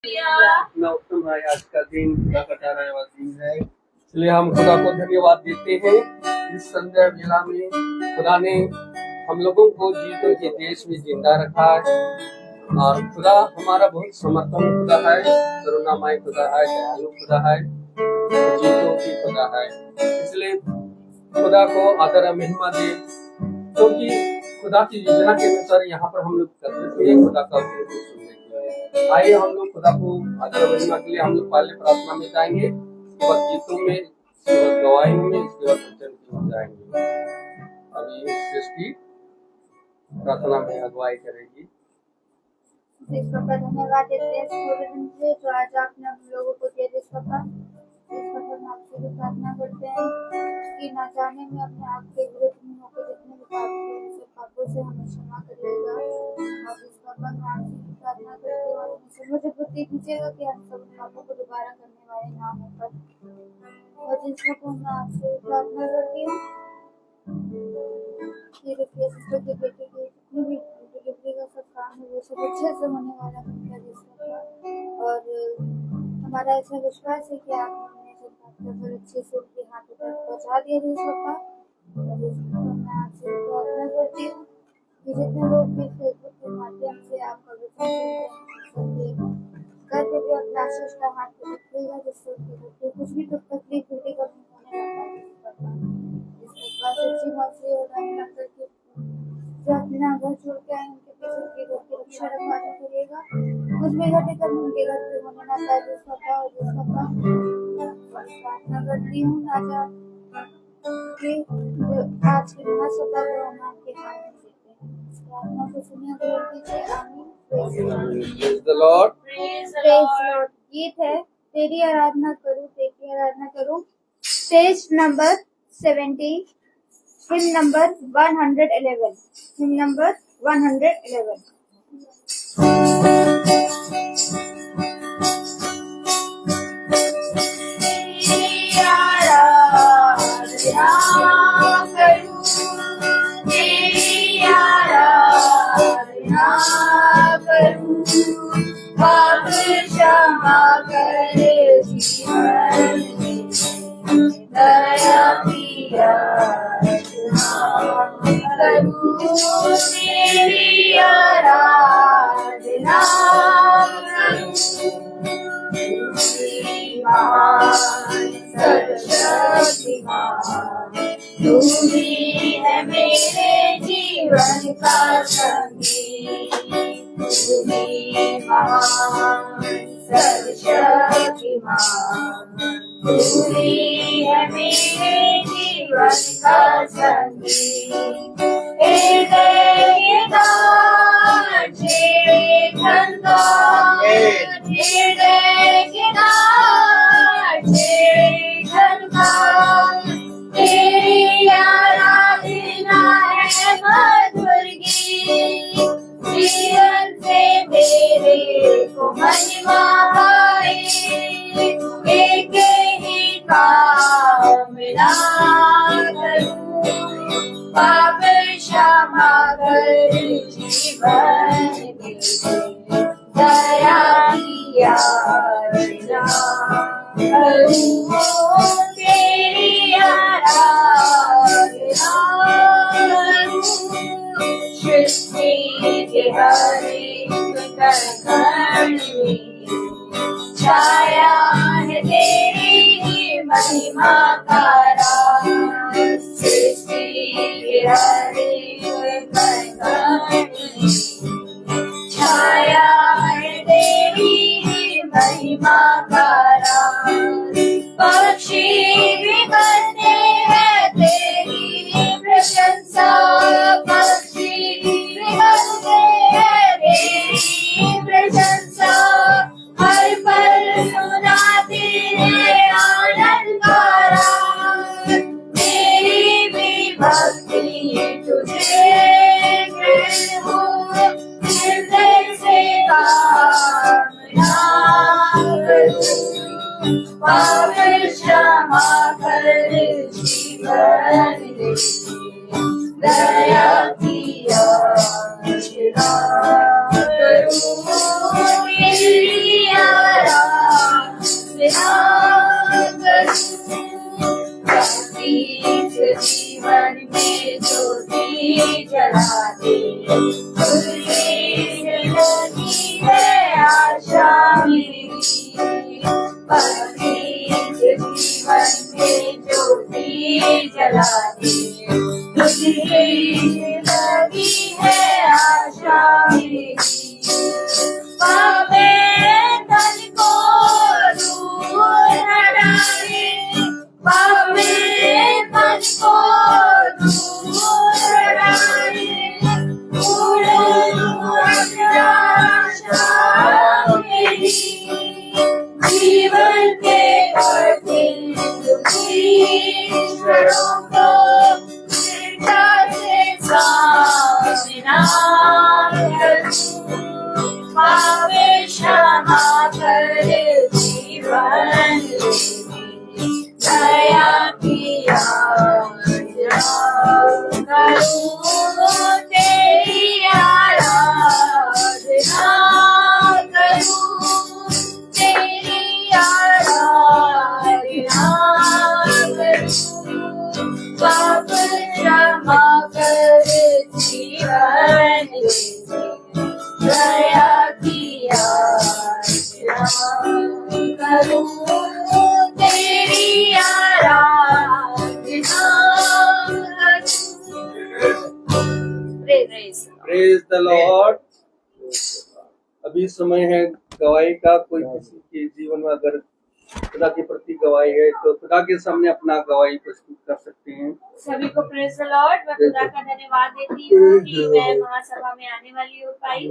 अपना उत्तम भाई आज का दिन खुदा का ठहराया दिन है, इसलिए हम खुदा को धन्यवाद देते हैं। इस संध्या वेला में खुदा ने हम लोगों को जीतों के देश में जिंदा रखा है और खुदा हमारा बहुत समर्थन खुदा है, करुणामय खुदा है, दयालु खुदा है, जीतों की खुदा है। इसलिए खुदा को आदर और महिमा दे, क्योंकि खुदा की योजना के अनुसार यहाँ पर हम लोग एकत्रित हुए खुदा का सुनने के लिए। आइए हम लोग खुदा को आदर और महिमा के लिए हम लोग पहले प्रार्थना में जाएंगे, उसके बाद गीतों में, उसके बाद गवाही में, उसके बाद वचन की जाएंगे। अभी सृष्टि प्रार्थना में अगुवाई करेगी। पापा धन्यवाद देते हैं जो आज आपने हम लोगों को दिया। जिस पापा हम आपसे भी प्रार्थना करते हैं कि ना जाने में अपने आप के विरुद्ध में होकर जितने भी पाप किए उन सब पापों से हमें क्षमा करिएगा। और जिस पापा मैं आपसे भी प्रार्थना करती हूँ और मुझे बुद्धि दीजिएगा कि हम सब पापों को दोबारा करने वाले ना हो पर। और जिस पापा मैं आपसे भी प्रार्थना करती हूँ कि रुपये सिस्टर के बेटे की जितनी भी डिलीवरी का सब काम है वो सब अच्छे से होने वाला है जिसका। और हमारा ऐसा विश्वास है कि आप हमें सब बात कर अच्छे से उनके हाथों तक पहुँचा दिया जिसका। और मैं आपसे प्रार्थना करती हूँ कि जितने लोग भी फेसबुक के माध्यम से आपका वचन सुनते हैं घर पे भी अपना आशीष का हाथ पे रखिएगा, जिससे उनके कुछ भी दुख तकलीफ क्रिटिकल नहीं होने वाला है। सच्ची मसीह और अंदर के जो अपना घर छोड़ के आए उनके पीछे के घर की रक्षा रखवाना करिएगा। कुछ भी घटे कर उनके घर पे होने ना पाए जिसका और जिसका प्रार्थना करती हूँ राजा कि आज के दिन सदा को हम आपके हाथ में देते हैं। इस प्रार्थना को सुनिए ग्लोरी दीजिए। आमीन। Praise the Lord. Praise Lord. गीत है तेरी आराधना करूं page number 70, him number 111, him number 111। क्षमा कर जीवन दया पिया करूं तेरी आराधना करूं सर्वशक्तिमान तू ही है मेरे जीवन का संगी, तू ही महान सर्वशक्तिमान तू ही है मेरे जीवन का संगी। हृदय दान छेड़े खंदा, हृदय दान छेड़े खंदा, तेरी आराधना है मधुर गीत, जीवन से मेरे को महिमा पाए, एक ही काम ना करूं, पाप क्षमा कर जीवन दया की याचना करूं, तेरी आराधना करूं, सृष्टि के हर एक कण में छाया है तेरी ही महिमा का राज, सृष्टि के हर एक कण में छाया है तेरी ही महिमा का राज। पक्षी भी करते हैं तेरी प्रशंसा, पक्षी भी करते हैं तेरी प्रशंसा, हर पल सुनाते हैं आनंद का राग, मेरी भी भक्ति तुझे हो, हृदय से कामना करूं, पाप क्षमा कर जीवन दया की याचना करूं, तेरी जला दे। तुझे से लगी है आशा मेरी, पवित्र जीवन में ज्योति जला दे। तुझे से लगी है आशा मेरी, पावे तन को दूर हटाए, पावे तन को दूर हटाए। आशा मेरी, जीवन के कठिन क्षणों को चिंता से सामना करूं, पावे क्षमा कर जीवन दया की याचना करूं, तेरी आराधना करूं, तेरी आराधना करूं, पाप क्षमा कर जीवन दया की याचना करूं, तेरी आराधना करूं। Praise the Lord. अभी समय है गवाही का। कोई किसी के जीवन में अगर खुदा के प्रति गवाही है तो खुदा के सामने अपना गवाही प्रस्तुत कर सकते हैं। सभी को प्रेज द लॉर्ड। मैं खुदा का धन्यवाद देती हूँ कि मैं महासभा में आने वाली हो पाई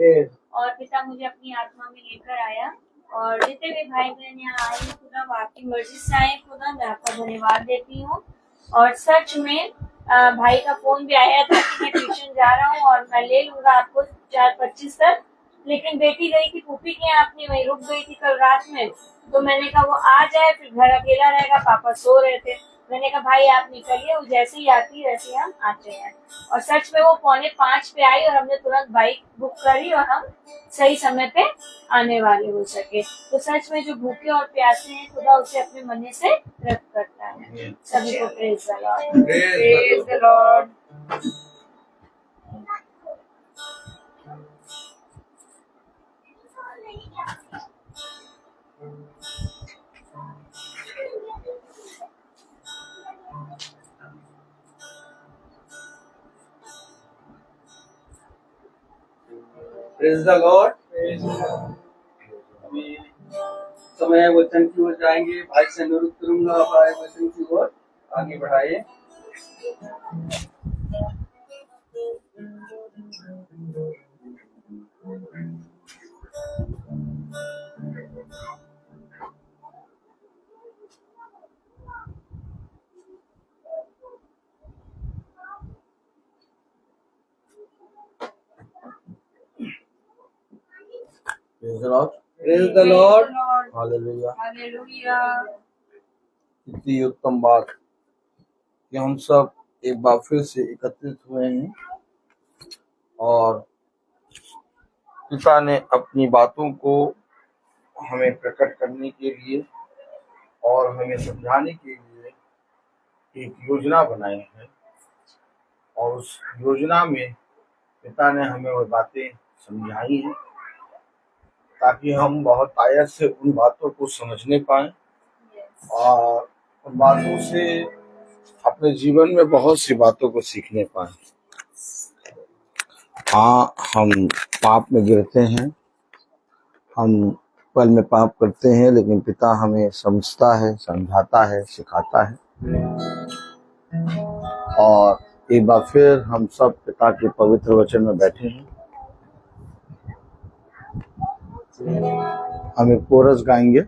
और पिता मुझे अपनी आत्मा में लेकर आया, और जितने भी भाई बहन यहाँ आए खुदा वो आपकी मर्जी से आए। खुदा मैं आपका धन्यवाद देती हूँ। और सच में भाई का फोन भी आया था कि मैं ट्यूशन जा रहा हूँ और मैं ले लूंगा आपको 4:25 तक, लेकिन बेटी गई थी फूफी के यहाँ अपनी, वहीं रुक गई थी कल रात में। तो मैंने कहा वो आ जाए, फिर घर अकेला रहेगा, पापा सो रहे थे। मैंने कहा भाई आप निकलिए, वो जैसे ही आती वैसे हम आते हैं। और सच में वो 4:45 पे आई और हमने तुरंत बाइक बुक करी और हम सही समय पे आने वाले हो सके। तो सच में जो भूखे और प्यासे हैं खुदा उसे अपने मन से रख करता है। सभी को praise the Lord. Praise the Lord. Praise the Lord. अभी समय है वचन की ओर जाएंगे। भाई से अनुरोध करूंगा आप आए वचन की ओर आगे बढ़ाइए। Praise the Lord. Praise the Lord. Hallelujah. Hallelujah. कितनी उत्तम बात कि हम सब एक बार फिर से एकत्रित हुए हैं और पिता ने अपनी बातों को हमें प्रकट करने के लिए और हमें समझाने के लिए एक योजना बनाई है, और उस योजना में पिता ने हमें वो बातें समझाई हैं ताकि हम बहुत आयत से उन बातों को समझने पाएं और उन बातों से अपने जीवन में बहुत सी बातों को सीखने पाएं। हाँ, हम पाप में गिरते हैं, हम पल में पाप करते हैं, लेकिन पिता हमें समझता है, समझाता है, सिखाता है। और एक बार फिर हम सब पिता के पवित्र वचन में बैठे हैं। हम एक कोरस गाएंगे।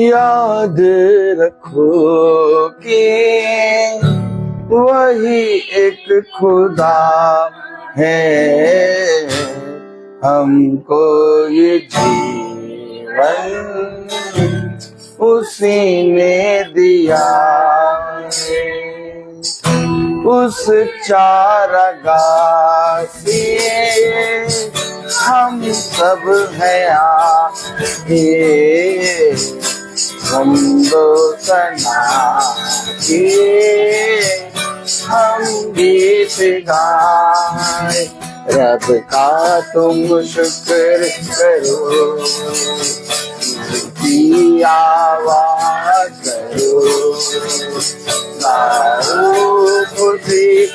याद रखो कि वही एक खुदा है, हमको ये जीवन उसी ने दिया है। उस चारागाह से हम सब हैं आए, हम दो सना के हम गीत गाए। रब का तुम शुक्र करो, उसकी आवाज करो, गाओ खुशी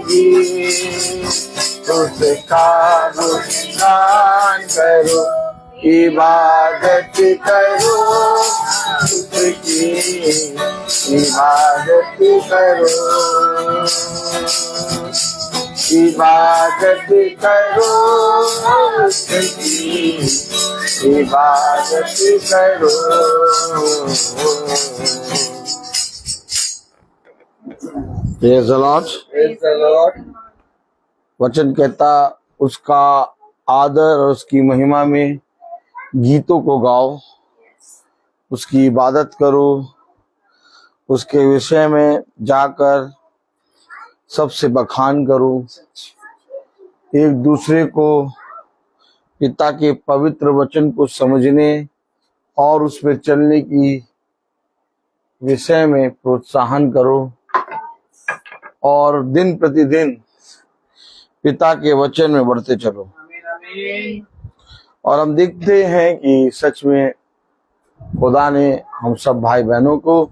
की, उसका गुणगान करो, इबादत करो, उसकी इबादत करो, इबादत करो, उसकी इबादत करो। Praise the Lord. Praise the Lord. वचन कहता उसका आदर और उसकी महिमा में गीतों को गाओ, उसकी इबादत करो, उसके विषय में जाकर सबसे बखान करो, एक दूसरे को पिता के पवित्र वचन को समझने और उस पर चलने की विषय में प्रोत्साहन करो, और दिन प्रतिदिन पिता के वचन में बढ़ते चलो। और हम देखते हैं कि सच में खुदा ने हम सब भाई बहनों को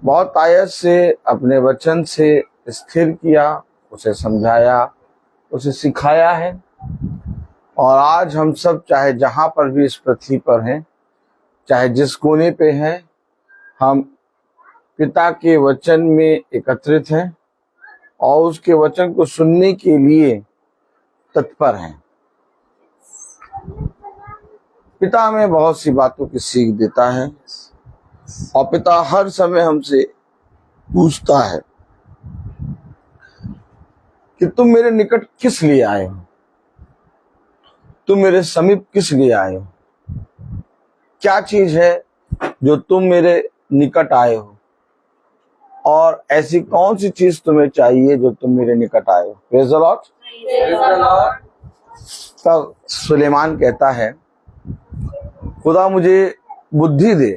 बहुत आयत से अपने वचन से स्थिर किया, उसे समझाया, उसे सिखाया है। और आज हम सब चाहे जहां पर भी इस पृथ्वी पर हैं, चाहे जिस कोने पे हैं, हम पिता के वचन में एकत्रित हैं और उसके वचन को सुनने के लिए तत्पर हैं। पिता हमें बहुत सी बातों की सीख देता है और पिता हर समय हमसे पूछता है कि तुम मेरे निकट किस लिए आए हो, तुम मेरे समीप किस लिए आए हो, क्या चीज है जो तुम मेरे निकट आए हो, और ऐसी कौन सी चीज तुम्हें चाहिए जो तुम मेरे निकट आए हो। Praise the Lord. Praise the Lord. तब सुलेमान कहता है खुदा मुझे बुद्धि दे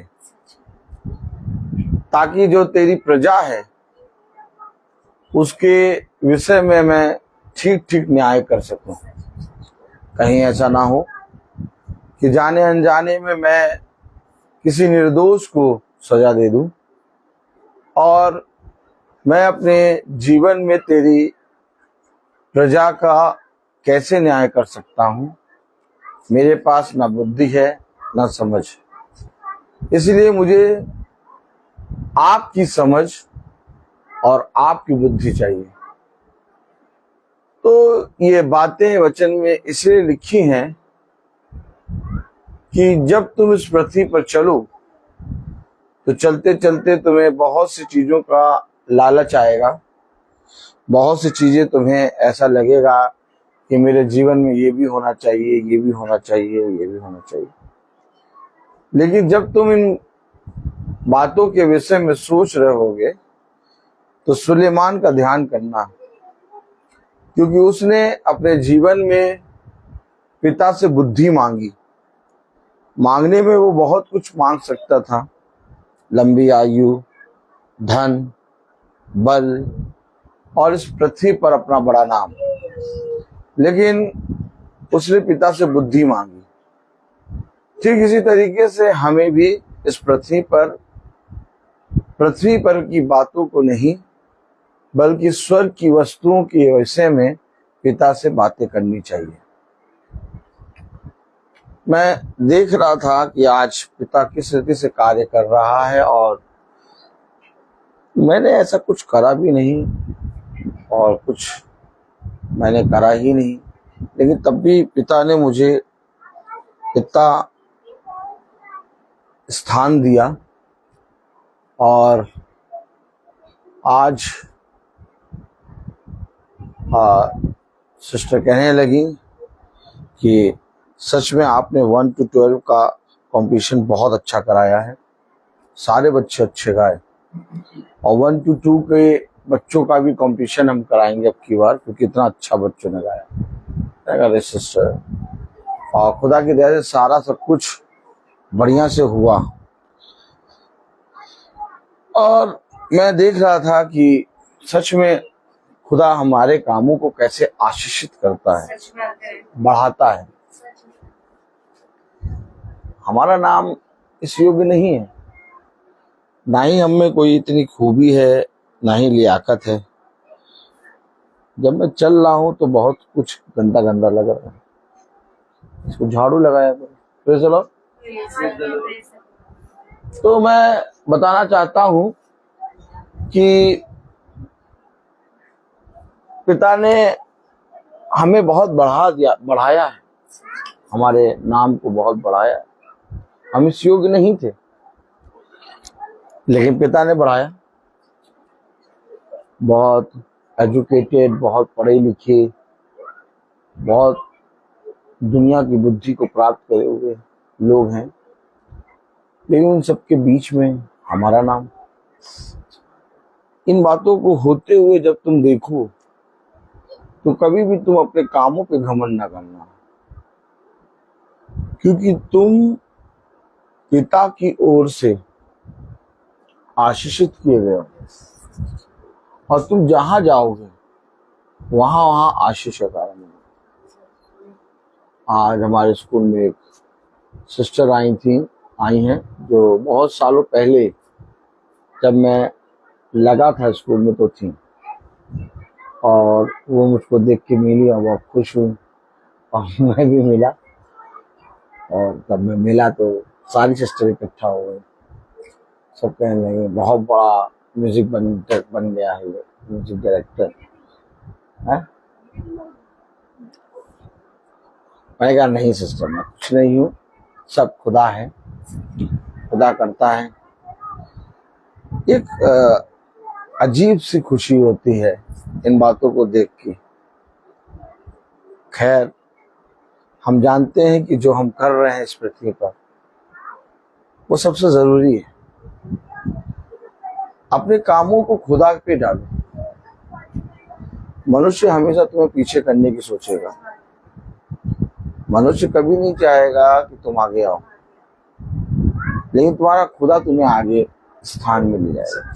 ताकि जो तेरी प्रजा है उसके विषय में मैं ठीक ठीक न्याय कर सकूं। कहीं ऐसा ना हो कि जाने अनजाने में मैं किसी निर्दोष को सजा दे दूं और मैं अपने जीवन में तेरी प्रजा का कैसे न्याय कर सकता हूं। मेरे पास ना बुद्धि है ना समझ, इसलिए मुझे आपकी समझ और आपकी बुद्धि चाहिए। तो ये बातें वचन में इसलिए लिखी हैं कि जब तुम इस पृथ्वी पर चलो तो चलते चलते तुम्हें बहुत सी चीजों का लालच आएगा, बहुत सी चीजें तुम्हें ऐसा लगेगा कि मेरे जीवन में ये भी होना चाहिए, ये भी होना चाहिए, ये भी होना चाहिए। लेकिन जब तुम इन बातों के विषय में सोच रहे होगे तो सुलेमान का ध्यान करना, क्योंकि उसने अपने जीवन में पिता से बुद्धि मांगी। मांगने में वो बहुत कुछ मांग सकता था, लंबी आयु, धन, बल और इस पृथ्वी पर अपना बड़ा नाम, लेकिन उसने पिता से बुद्धि मांगी। ठीक इसी तरीके से हमें भी इस पृथ्वी पर की बातों को नहीं बल्कि स्वर्ग की वस्तुओं के विषय में पिता से बातें करनी चाहिए। मैं देख रहा था कि आज पिता किस रीति से कार्य कर रहा है, और मैंने ऐसा कुछ करा भी नहीं और कुछ मैंने करा ही नहीं, लेकिन तब भी पिता ने मुझे इतना स्थान दिया। और आज सिस्टर कहने लगी कि सच में आपने 1 to 12 का कंपटीशन बहुत अच्छा कराया है, सारे बच्चे अच्छे गाए, और 1 to 2 के बच्चों का भी कंपटीशन हम कराएंगे अब की बार, क्योंकि इतना अच्छा बच्चों ने गाया। अरे सिस्टर, और खुदा की दया से सारा सब कुछ बढ़िया से हुआ। और मैं देख रहा था कि सच में खुदा हमारे कामों को कैसे आशीषित करता है, बढ़ाता है। हमारा नाम इस योग्य नहीं है, ना ही हम में कोई इतनी खूबी है, ना ही लियाकत है। जब मैं चल रहा हूं तो बहुत कुछ गंदा गंदा लग रहा है, इसको झाड़ू लगाया तो चलो। तो मैं बताना चाहता हूं कि पिता ने हमें बहुत बढ़ाया है, हमारे नाम को बहुत बढ़ाया है। हम इस योग्य नहीं थे, लेकिन पिता ने बढ़ाया। बहुत एजुकेटेड, बहुत पढ़े लिखे, बहुत दुनिया की बुद्धि को प्राप्त करे हुए लोग हैं, लेकिन उन सबके बीच में हमारा नाम। इन बातों को होते हुए जब तुम देखो तो कभी भी तुम अपने कामों पे घमंड ना करना, क्योंकि तुम पिता की ओर से आशीषित किए गए हो, और तुम जहां जाओगे वहां आशीष का कारण है। आज हमारे स्कूल में एक सिस्टर आई हैं जो बहुत सालों पहले जब मैं लगा था स्कूल में तो थी, और वो मुझको देख के मिली और बहुत खुश हुई, और मैं भी मिला। और जब मैं मिला तो सारी सिस्टर इकट्ठा हो गई, सब कहने लगे बहुत बड़ा म्यूजिक बन गया है, म्यूजिक डायरेक्टर है। मैंने कहा नहीं सिस्टर, मैं कुछ नहीं हूँ, सब खुदा है, खुदा करता है। एक अजीब सी खुशी होती है इन बातों को देख के। खैर, हम जानते हैं कि जो हम कर रहे हैं इस पृथ्वी पर वो सबसे जरूरी है। अपने कामों को खुदा पे डालो। मनुष्य हमेशा तुम्हें पीछे करने की सोचेगा, मनुष्य कभी नहीं चाहेगा कि तुम आगे आओ, लेकिन तुम्हारा खुदा तुम्हें आगे स्थान में ले जाएगा।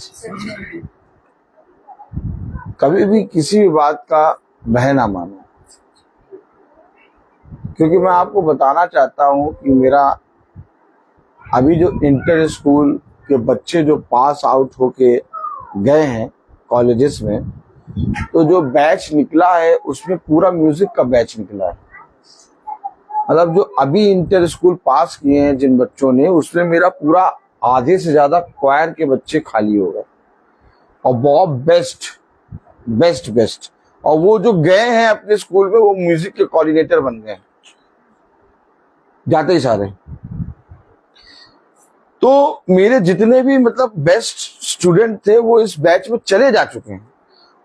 कभी भी किसी भी बात का भय ना मानो, क्योंकि मैं आपको बताना चाहता हूं कि मेरा अभी जो इंटर स्कूल के बच्चे जो पास आउट होके गए हैं कॉलेजेस में, तो जो बैच निकला है उसमें पूरा म्यूजिक का बैच निकला है। मतलब जो अभी इंटर स्कूल पास किए हैं जिन बच्चों ने, उसमें मेरा पूरा आधे से ज्यादा क्वायर के बच्चे खाली हो गए, और बहुत बेस्ट। और वो जो गए हैं अपने स्कूल में, वो म्यूजिक के कोऑर्डिनेटर बन गए जाते ही सारे। तो मेरे जितने भी मतलब बेस्ट स्टूडेंट थे वो इस बैच में चले जा चुके हैं।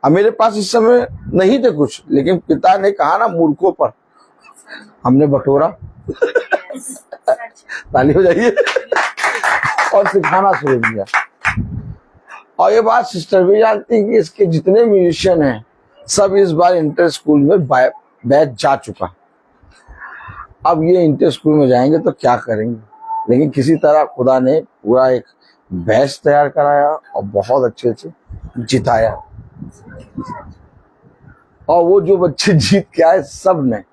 अब मेरे पास इस समय नहीं थे कुछ, लेकिन पिता ने कहा ना, मूर्खों पर हमने बटोरा ताली हो जाइए, और सिखाना शुरू किया। और ये बात सिस्टर भी जानती है कि इसके जितने म्यूजिशियन हैं सब इस बार इंटर स्कूल में बैच जा चुका। अब ये इंटर स्कूल में जाएंगे तो क्या करेंगे, लेकिन किसी तरह खुदा ने पूरा एक बैच तैयार कराया और बहुत अच्छे से जिताया। और वो जो बच्चे जीत के आए सब ने,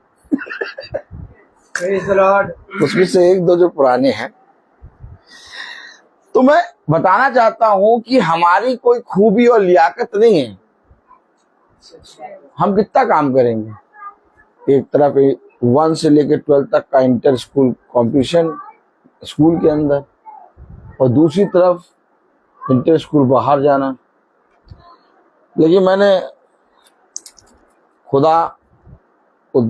Praise the Lord. उसमें से एक दो जो पुराने हैं, तो मैं बताना चाहता हूं कि हमारी कोई खूबी और लियाकत नहीं है। हम कितना काम करेंगे। एक तरफ 1 से लेकर 12 तक का इंटर स्कूल कंपटीशन स्कूल के अंदर, और दूसरी तरफ इंटर स्कूल बाहर जाना। लेकिन मैंने खुदा को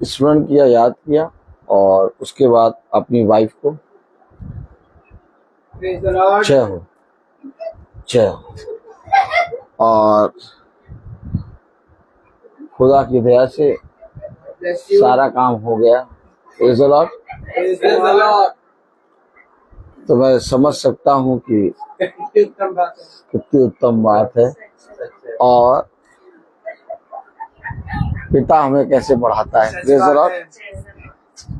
स्मरण किया, याद किया, और उसके बाद अपनी वाइफ को Praise the Lord. जय हो, जय हो। और खुदा की दया से Bless you. सारा काम हो गया। Praise the Lord। Praise the Lord. तो मैं समझ सकता हूँ कि कितनी उत्तम बात है। कितनी उत्तम बात है, और पिता हमें कैसे बढ़ाता है। Praise the Lord।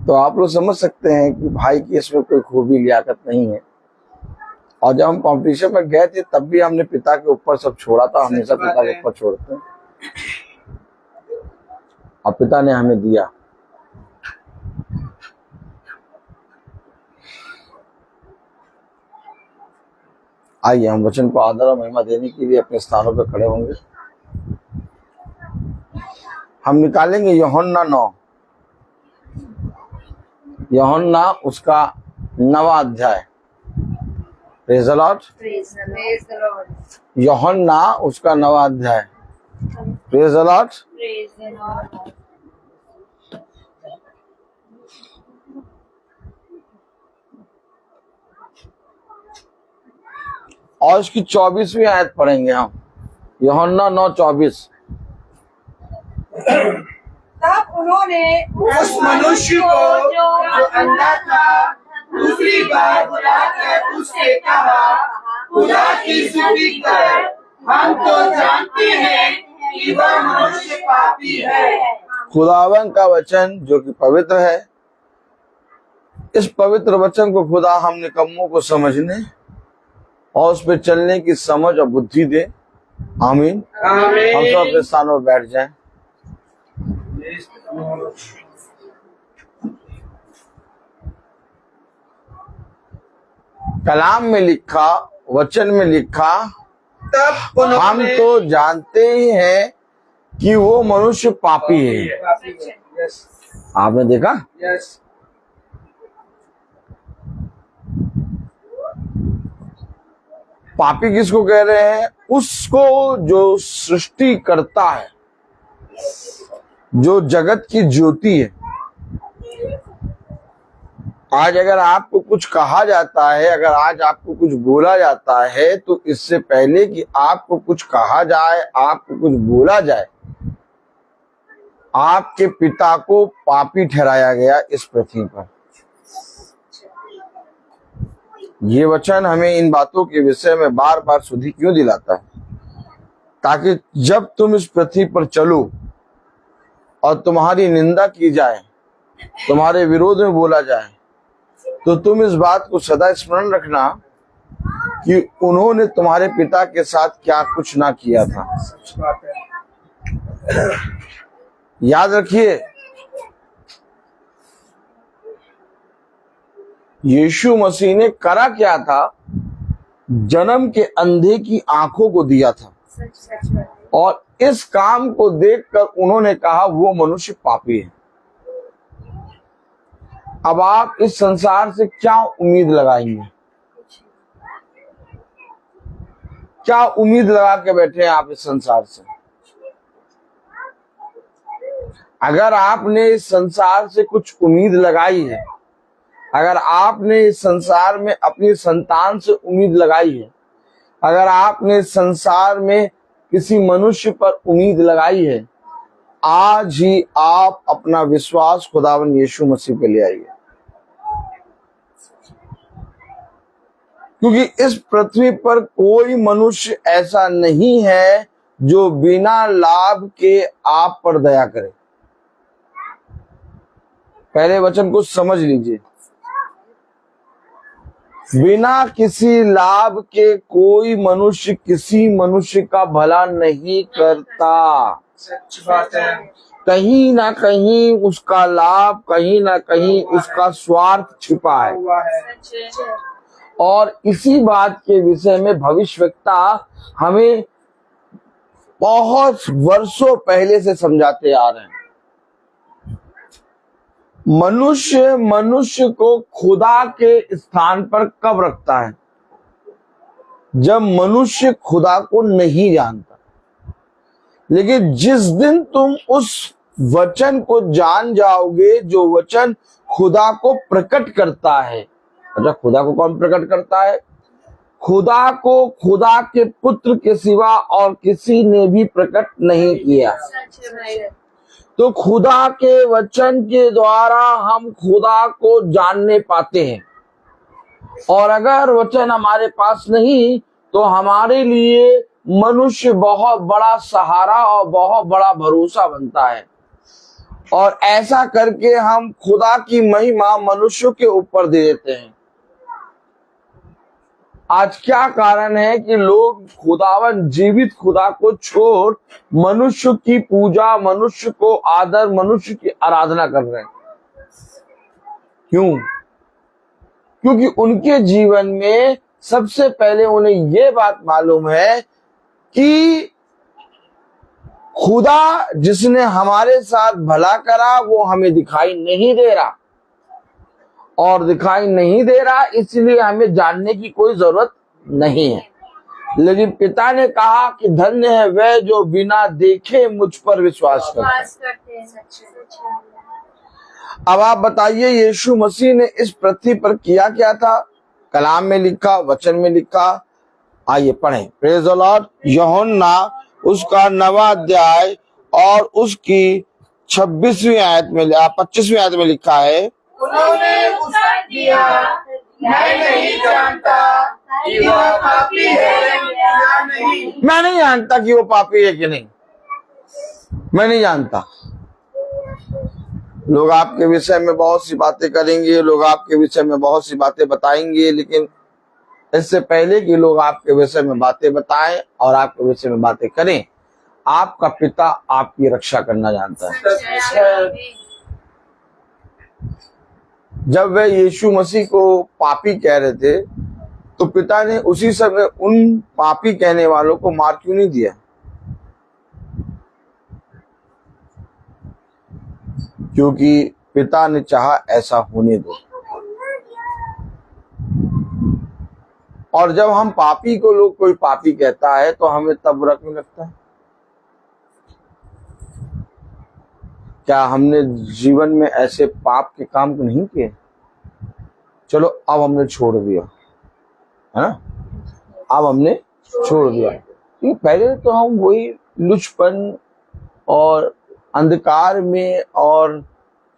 तो आप लोग समझ सकते हैं कि भाई की इसमें कोई खूबी लियाकत नहीं है। और जब हम कंपटीशन में गए थे तब भी हमने पिता के ऊपर सब छोड़ा था, हमेशा पिता के ऊपर छोड़ते हैं, और पिता ने हमें दिया। आइए हम वचन को आदर और महिमा देने के लिए अपने स्थानों पर खड़े होंगे। हम निकालेंगे यूहन्ना 9, यूहन्ना उसका 9वां अध्याय। Praise the Lord. यूहन्ना उसका 9वां अध्याय। Praise the Lord. और उसकी 24वीं आयत पढ़ेंगे हम, यूहन्ना 9:24। तब उन्होंने उस मनुष्य को जो अंधा था दूसरी बार बुलाकर उससे कहा, खुदा की स्तुति कर, हम तो जानते हैं कि वह मनुष्य पापी है। खुदावन का वचन जो कि पवित्र है, इस पवित्र वचन को खुदा हम निकम्मों को समझने और उस पर चलने की समझ और बुद्धि दे। आमीन। आमीन। हम सब अपने स्थानों पर बैठ जाएं। कलाम में लिखा, वचन में लिखा, तब हम उन्होंने तो जानते ही हैं कि वो मनुष्य पापी है। पापी है। यस आपने देखा, यस पापी किसको कह रहे हैं? उसको जो सृष्टि करता है, जो जगत की ज्योति है। आज अगर आपको कुछ कहा जाता है, अगर आज आपको कुछ बोला जाता है, तो इससे पहले कि आपको कुछ कहा जाए, आपको कुछ बोला जाए, आपके पिता को पापी ठहराया गया इस पृथ्वी पर। ये वचन हमें इन बातों के विषय में बार बार सुधि क्यों दिलाता है? ताकि जब तुम इस पृथ्वी पर चलो और तुम्हारी निंदा की जाए, तुम्हारे विरोध में बोला जाए, तो तुम इस बात को सदा स्मरण रखना कि उन्होंने तुम्हारे पिता के साथ क्या कुछ ना किया था। सच बात है। याद रखिए, यीशु मसीह ने करा क्या था? जन्म के अंधे की आंखों को दिया था, और इस काम को देखकर उन्होंने कहा वो मनुष्य पापी है। अब आप इस संसार से क्या उम्मीद लगाएंगे? क्या उम्मीद लगा के बैठे हैं आप इस संसार से? अगर आपने इस संसार से कुछ उम्मीद लगाई है, अगर आपने इस संसार में अपनी संतान से उम्मीद लगाई है, अगर आपने इस संसार में किसी मनुष्य पर उम्मीद लगाई है, आज ही आप अपना विश्वास खुदावन यीशु मसीह पे ले आइए। क्योंकि इस पृथ्वी पर कोई मनुष्य ऐसा नहीं है जो बिना लाभ के आप पर दया करे। पहले वचन को समझ लीजिए। बिना किसी लाभ के कोई मनुष्य किसी मनुष्य का भला नहीं करता। सच बात है। कहीं ना कहीं उसका लाभ, कहीं ना कहीं उसका स्वार्थ छिपा है। हुआ है। सच है। और इसी बात के विषय में भविष्यवक्ता हमें बहुत वर्षों पहले से समझाते आ रहे हैं। मनुष्य को खुदा के स्थान पर कब रखता है? जब मनुष्य खुदा को नहीं जानता। लेकिन जिस दिन तुम उस वचन को जान जाओगे जो वचन खुदा को प्रकट करता है। अच्छा, खुदा को कौन प्रकट करता है? खुदा को खुदा के पुत्र के सिवा और किसी ने भी प्रकट नहीं किया। सच है भाई। तो खुदा के वचन के द्वारा हम खुदा को जानने पाते हैं। और अगर वचन हमारे पास नहीं तो हमारे लिए मनुष्य बहुत बड़ा सहारा और बहुत बड़ा भरोसा बनता है। और ऐसा करके हम खुदा की महिमा मनुष्यों के ऊपर दे देते हैं। आज क्या कारण है कि लोग खुदावन जीवित खुदा को छोड़ मनुष्य की पूजा, मनुष्य को आदर, मनुष्य की आराधना कर रहे हैं? क्यों? क्योंकि उनके जीवन में सबसे पहले उन्हें ये बात मालूम है कि खुदा जिसने हमारे साथ भला करा वो हमें दिखाई नहीं दे रहा, और दिखाई नहीं दे रहा इसलिए हमें जानने की कोई जरूरत नहीं है। लेकिन पिता ने कहा कि धन्य है वह जो बिना देखे मुझ पर विश्वास करते हैं। सच है। अब आप बताइए, यीशु मसीह ने इस पृथ्वी पर किया क्या था? कलाम में लिखा, वचन में लिखा। आइए पढ़ें। Praise the Lord. यूहन्ना उसका 9वां अध्याय और उसकी 26वीं आयत में 25वीं आयत में लिखा है, उन्होंने उत्तर दिया, मैं नहीं जानता कि वह पापी है या नहीं। मैं नहीं जानता कि वो पापी है कि नहीं, मैं नहीं जानता। लोग आपके विषय में बहुत सी बातें करेंगे, लोग आपके विषय में बहुत सी बातें बताएंगे, लेकिन इससे पहले कि लोग आपके विषय में बातें बताएं और आपके विषय में बातें करें, आपका पिता आपकी रक्षा करना जानता है। जब वे यीशु मसीह को पापी कह रहे थे तो पिता ने उसी समय उन पापी कहने वालों को मार क्यों नहीं दिया? क्योंकि पिता ने चाहा ऐसा होने दो। और जब हम पापी को लोग कोई पापी कहता है तो हमें तब बुरा क्यों लगता है? क्या हमने जीवन में ऐसे पाप के काम को नहीं किए? चलो अब हमने छोड़ दिया, है ना? अब हमने छोड़ दिया। पहले तो हम वही लुचपन और अंधकार में और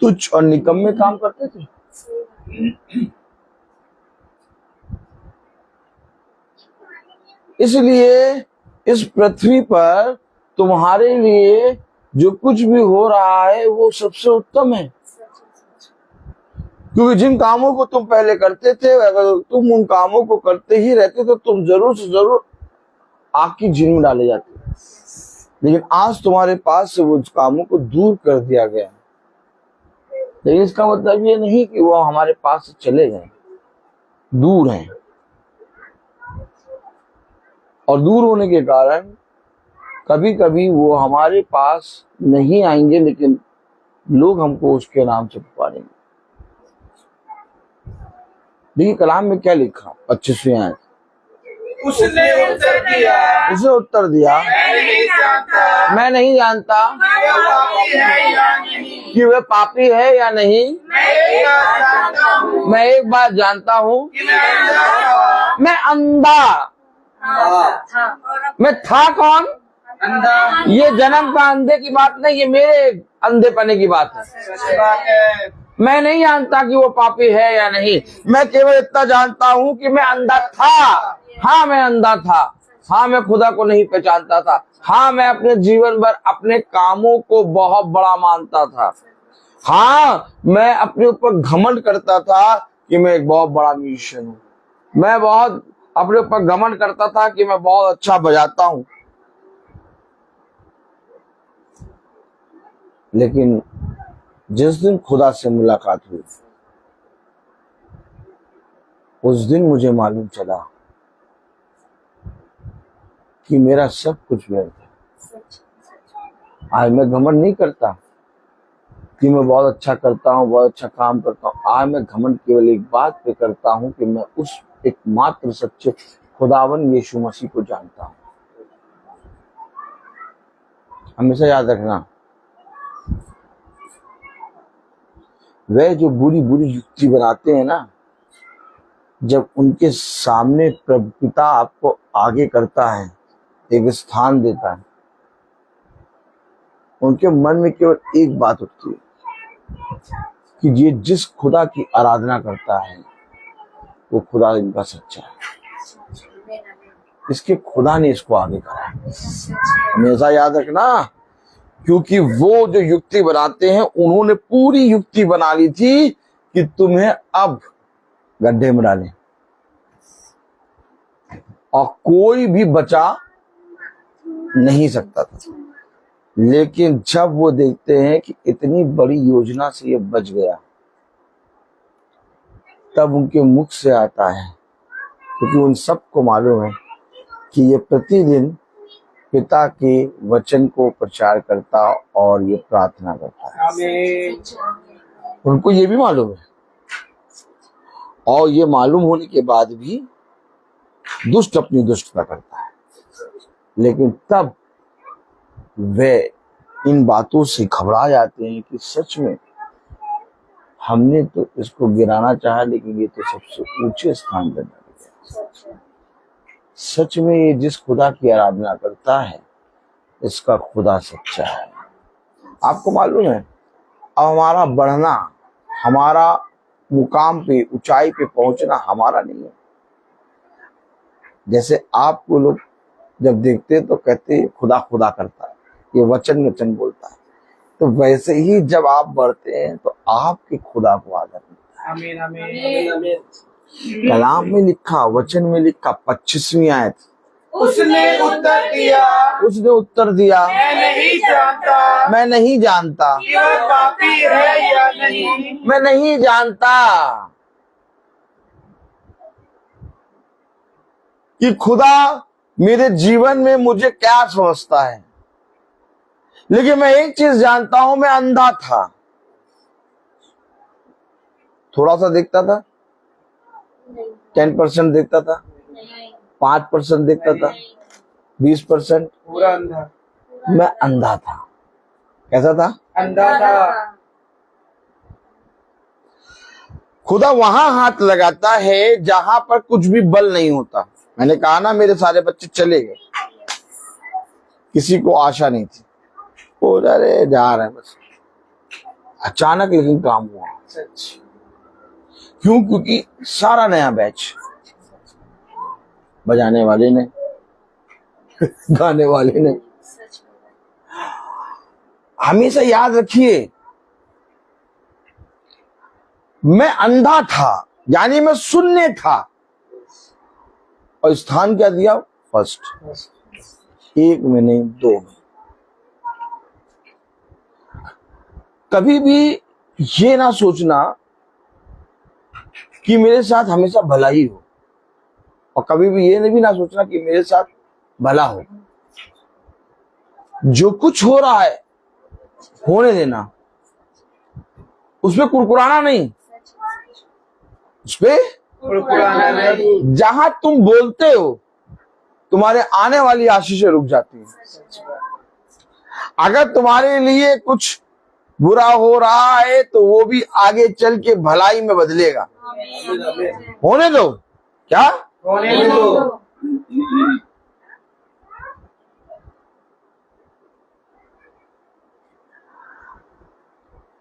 तुच्छ और निकम्मे काम करते थे। इसलिए इस पृथ्वी पर तुम्हारे लिए जो कुछ भी हो रहा है वो सबसे उत्तम है। क्योंकि जिन कामों को तुम पहले करते थे, अगर तुम उन कामों को करते ही रहते तो तुम जरूर से जरूर आग की झील में डाले जाते। लेकिन आज तुम्हारे पास से वो कामों को दूर कर दिया गया। लेकिन इसका मतलब ये नहीं कि वो हमारे पास से चले गए, दूर हैं। और दूर होने के कारण कभी कभी वो हमारे पास नहीं आएंगे, लेकिन लोग हमको उसके नाम से पुकारेंगे। देखिए कलाम में क्या लिखा, 25वीं आयत। उसने उत्तर दिया मैं नहीं जानता कि वह पापी है या नहीं। मैं एक बात जानता हूँ, मैं अंधा। मैं था कौन? ये जन्म का अंधे की बात नहीं, ये मेरे अंधेपने की बात है। मैं नहीं जानता कि वो पापी है या नहीं। मैं केवल इतना जानता हूँ कि मैं अंधा था। हाँ, मैं अंधा था। हाँ, मैं खुदा को नहीं पहचानता था। हाँ, मैं अपने जीवन भर अपने कामों को बहुत बड़ा मानता था। हाँ, मैं अपने ऊपर घमंड करता था कि मैं एक बहुत बड़ा म्यूजिशियन हूं। मैं बहुत अपने ऊपर घमंड करता था कि मैं बहुत अच्छा बजाता हूं। लेकिन जिस दिन खुदा से मुलाकात हुई, उस दिन मुझे मालूम चला कि मेरा सब कुछ व्यर्थ है। आज मैं घमंड नहीं करता कि मैं बहुत अच्छा करता हूँ, बहुत अच्छा काम करता हूँ। आज मैं घमंड केवल एक बात पे करता हूँ कि मैं उस एकमात्र सच्चे खुदावन यीशु मसीह को जानता हूँ। हमेशा याद रखना, वे जो बुरी बुरी युक्ति बनाते हैं ना, जब उनके सामने प्रभु पिता आपको आगे करता है, एक स्थान देता है, उनके मन में केवल एक बात उठती है कि ये जिस खुदा की आराधना करता है वो खुदा इनका सच्चा है। इसके खुदा ने इसको आगे करा। हमेशा याद रखना, क्योंकि वो जो युक्ति बनाते हैं, उन्होंने पूरी युक्ति बना ली थी कि तुम्हें अब गड्ढे में डालें, और कोई भी बचा नहीं सकता था। लेकिन जब वो देखते हैं कि इतनी बड़ी योजना से ये बच गया, तब उनके मुख से आता है, क्योंकि उन सबको मालूम है कि ये प्रतिदिन पिता के वचन को प्रचार करता और ये प्रार्थना करता है। आमीन। उनको ये भी मालूम है, और ये मालूम होने के बाद भी दुष्ट अपनी दुष्टता करता है। लेकिन तब वे इन बातों से घबरा जाते हैं कि सच में हमने तो इसको गिराना चाहा, लेकिन ये तो सबसे ऊंचे स्थान पर गया। सच में ये जिस खुदा की आराधना करता है, इसका खुदा सच्चा है। आपको मालूम है, अब हमारा बढ़ना, हमारा मुकाम पे, ऊंचाई पे पहुंचना हमारा नहीं है। जैसे आपको लोग जब देखते हैं तो कहते हैं खुदा खुदा करता है, ये वचन वचन बोलता है, तो वैसे ही जब आप बढ़ते हैं तो आपके खुदा को आदर मिलता है। आमीन आमीन आमीन। कलाम में लिखा, वचन में लिखा, 25वीं आयत, उसने उत्तर दिया, मैं नहीं जानता, मैं नहीं जानता, कि वह पापी है या नहीं। मैं नहीं जानता कि खुदा मेरे जीवन में मुझे क्या समझता है। लेकिन मैं एक चीज जानता हूं, मैं अंधा था। थोड़ा सा देखता था, 10% देखता था, 5% देखता था, 20%। पूरा अंधा, मैं अंधा था। कैसा था? अंधा था। खुदा वहां हाथ लगाता है जहां पर कुछ भी बल नहीं होता। मैंने कहा ना, मेरे सारे बच्चे चले गए, किसी को आशा नहीं थी, वो अरे जा रहे हैं बस। अचानक लेकिन काम हुआ। क्यों? क्योंकि सारा नया बैच, बजाने वाले ने, गाने वाले ने। हमेशा याद रखिए, मैं अंधा था, यानी मैं शून्य था, और स्थान क्या दिया? फर्स्ट। एक में नहीं, 2 में। कभी भी ये ना सोचना कि मेरे साथ हमेशा भला ही हो, और कभी भी ये भी ना सोचना कि मेरे साथ भला हो। जो कुछ हो रहा है होने देना, उसपे कुरकुराना नहीं, उसपे कुरकुराना नहीं। जहां तुम बोलते हो, तुम्हारे आने वाली आशीषें रुक जाती हैं। अगर तुम्हारे लिए कुछ बुरा हो रहा है तो वो भी आगे चल के भलाई में बदलेगा। होने दो। क्या होने दो।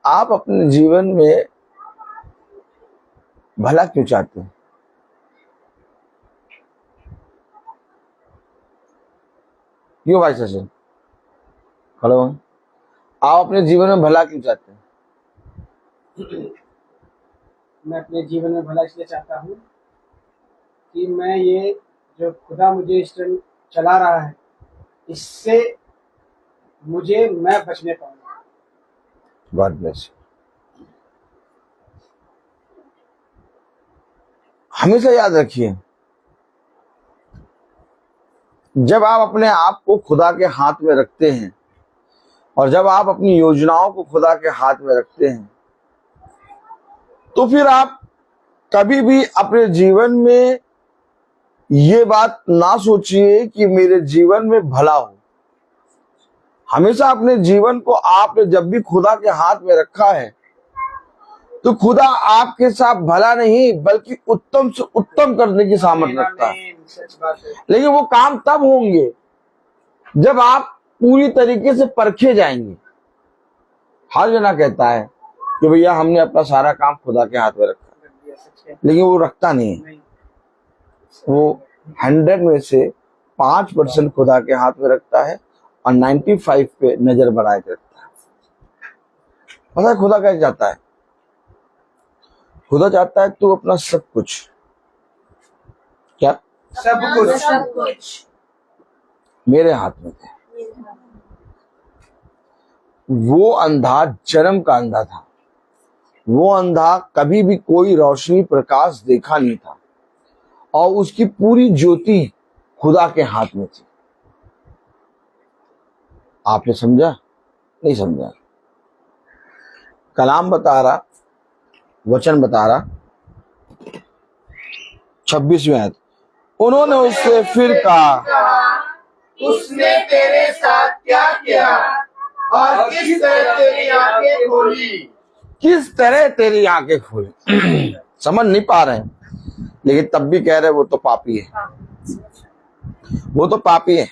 आप अपने जीवन में भला क्यों चाहते हैं? क्यों भाई सचिन? खड़े हो। आप अपने जीवन में भला क्यों चाहते हैं? मैं अपने जीवन में भला इसलिए चाहता हूँ कि मैं ये जो खुदा मुझे इस टाइम चला रहा है, इससे मैं बचने पाऊंगा। God bless. हमेशा याद रखिए, जब आप अपने आप को खुदा के हाथ में रखते हैं और जब आप अपनी योजनाओं को खुदा के हाथ में रखते हैं, तो फिर आप कभी भी अपने जीवन में ये बात ना सोचिए कि मेरे जीवन में भला हो। हमेशा अपने जीवन को आपने जब भी खुदा के हाथ में रखा है, तो खुदा आपके साथ भला नहीं बल्कि उत्तम से उत्तम करने की सामर्थ्य रखता है। सच बात है। लेकिन वो काम तब होंगे जब आप पूरी तरीके से परखे जाएंगे। हर जना कहता है कि भैया हमने अपना सारा काम खुदा के हाथ में रखा, सच है। लेकिन वो रखता नहीं है। नहीं। वो 100 में से 5% खुदा के हाथ में रखता है और 95 पे नजर बनाए के रखता है। पता है खुदा कैसे चाहता है? खुदा चाहता है तू अपना सब कुछ, क्या सब कुछ सब कुछ मेरे हाथ में थे। वो अंधा जन्म का अंधा था। वो अंधा कभी भी कोई रोशनी प्रकाश देखा नहीं था और उसकी पूरी ज्योति खुदा के हाथ में थी। आपने समझा? नहीं समझा। कलाम बता रहा, वचन बता रहा, 26वीं आयत, उन्होंने उससे फिर कहा, उसने तेरे साथ क्या किया और किस तरह तेरी आंखें खोली? किस तरह तेरी आंखें खोली? समझ नहीं पा रहे हैं, लेकिन तब भी कह रहे वो तो पापी है, वो तो पापी है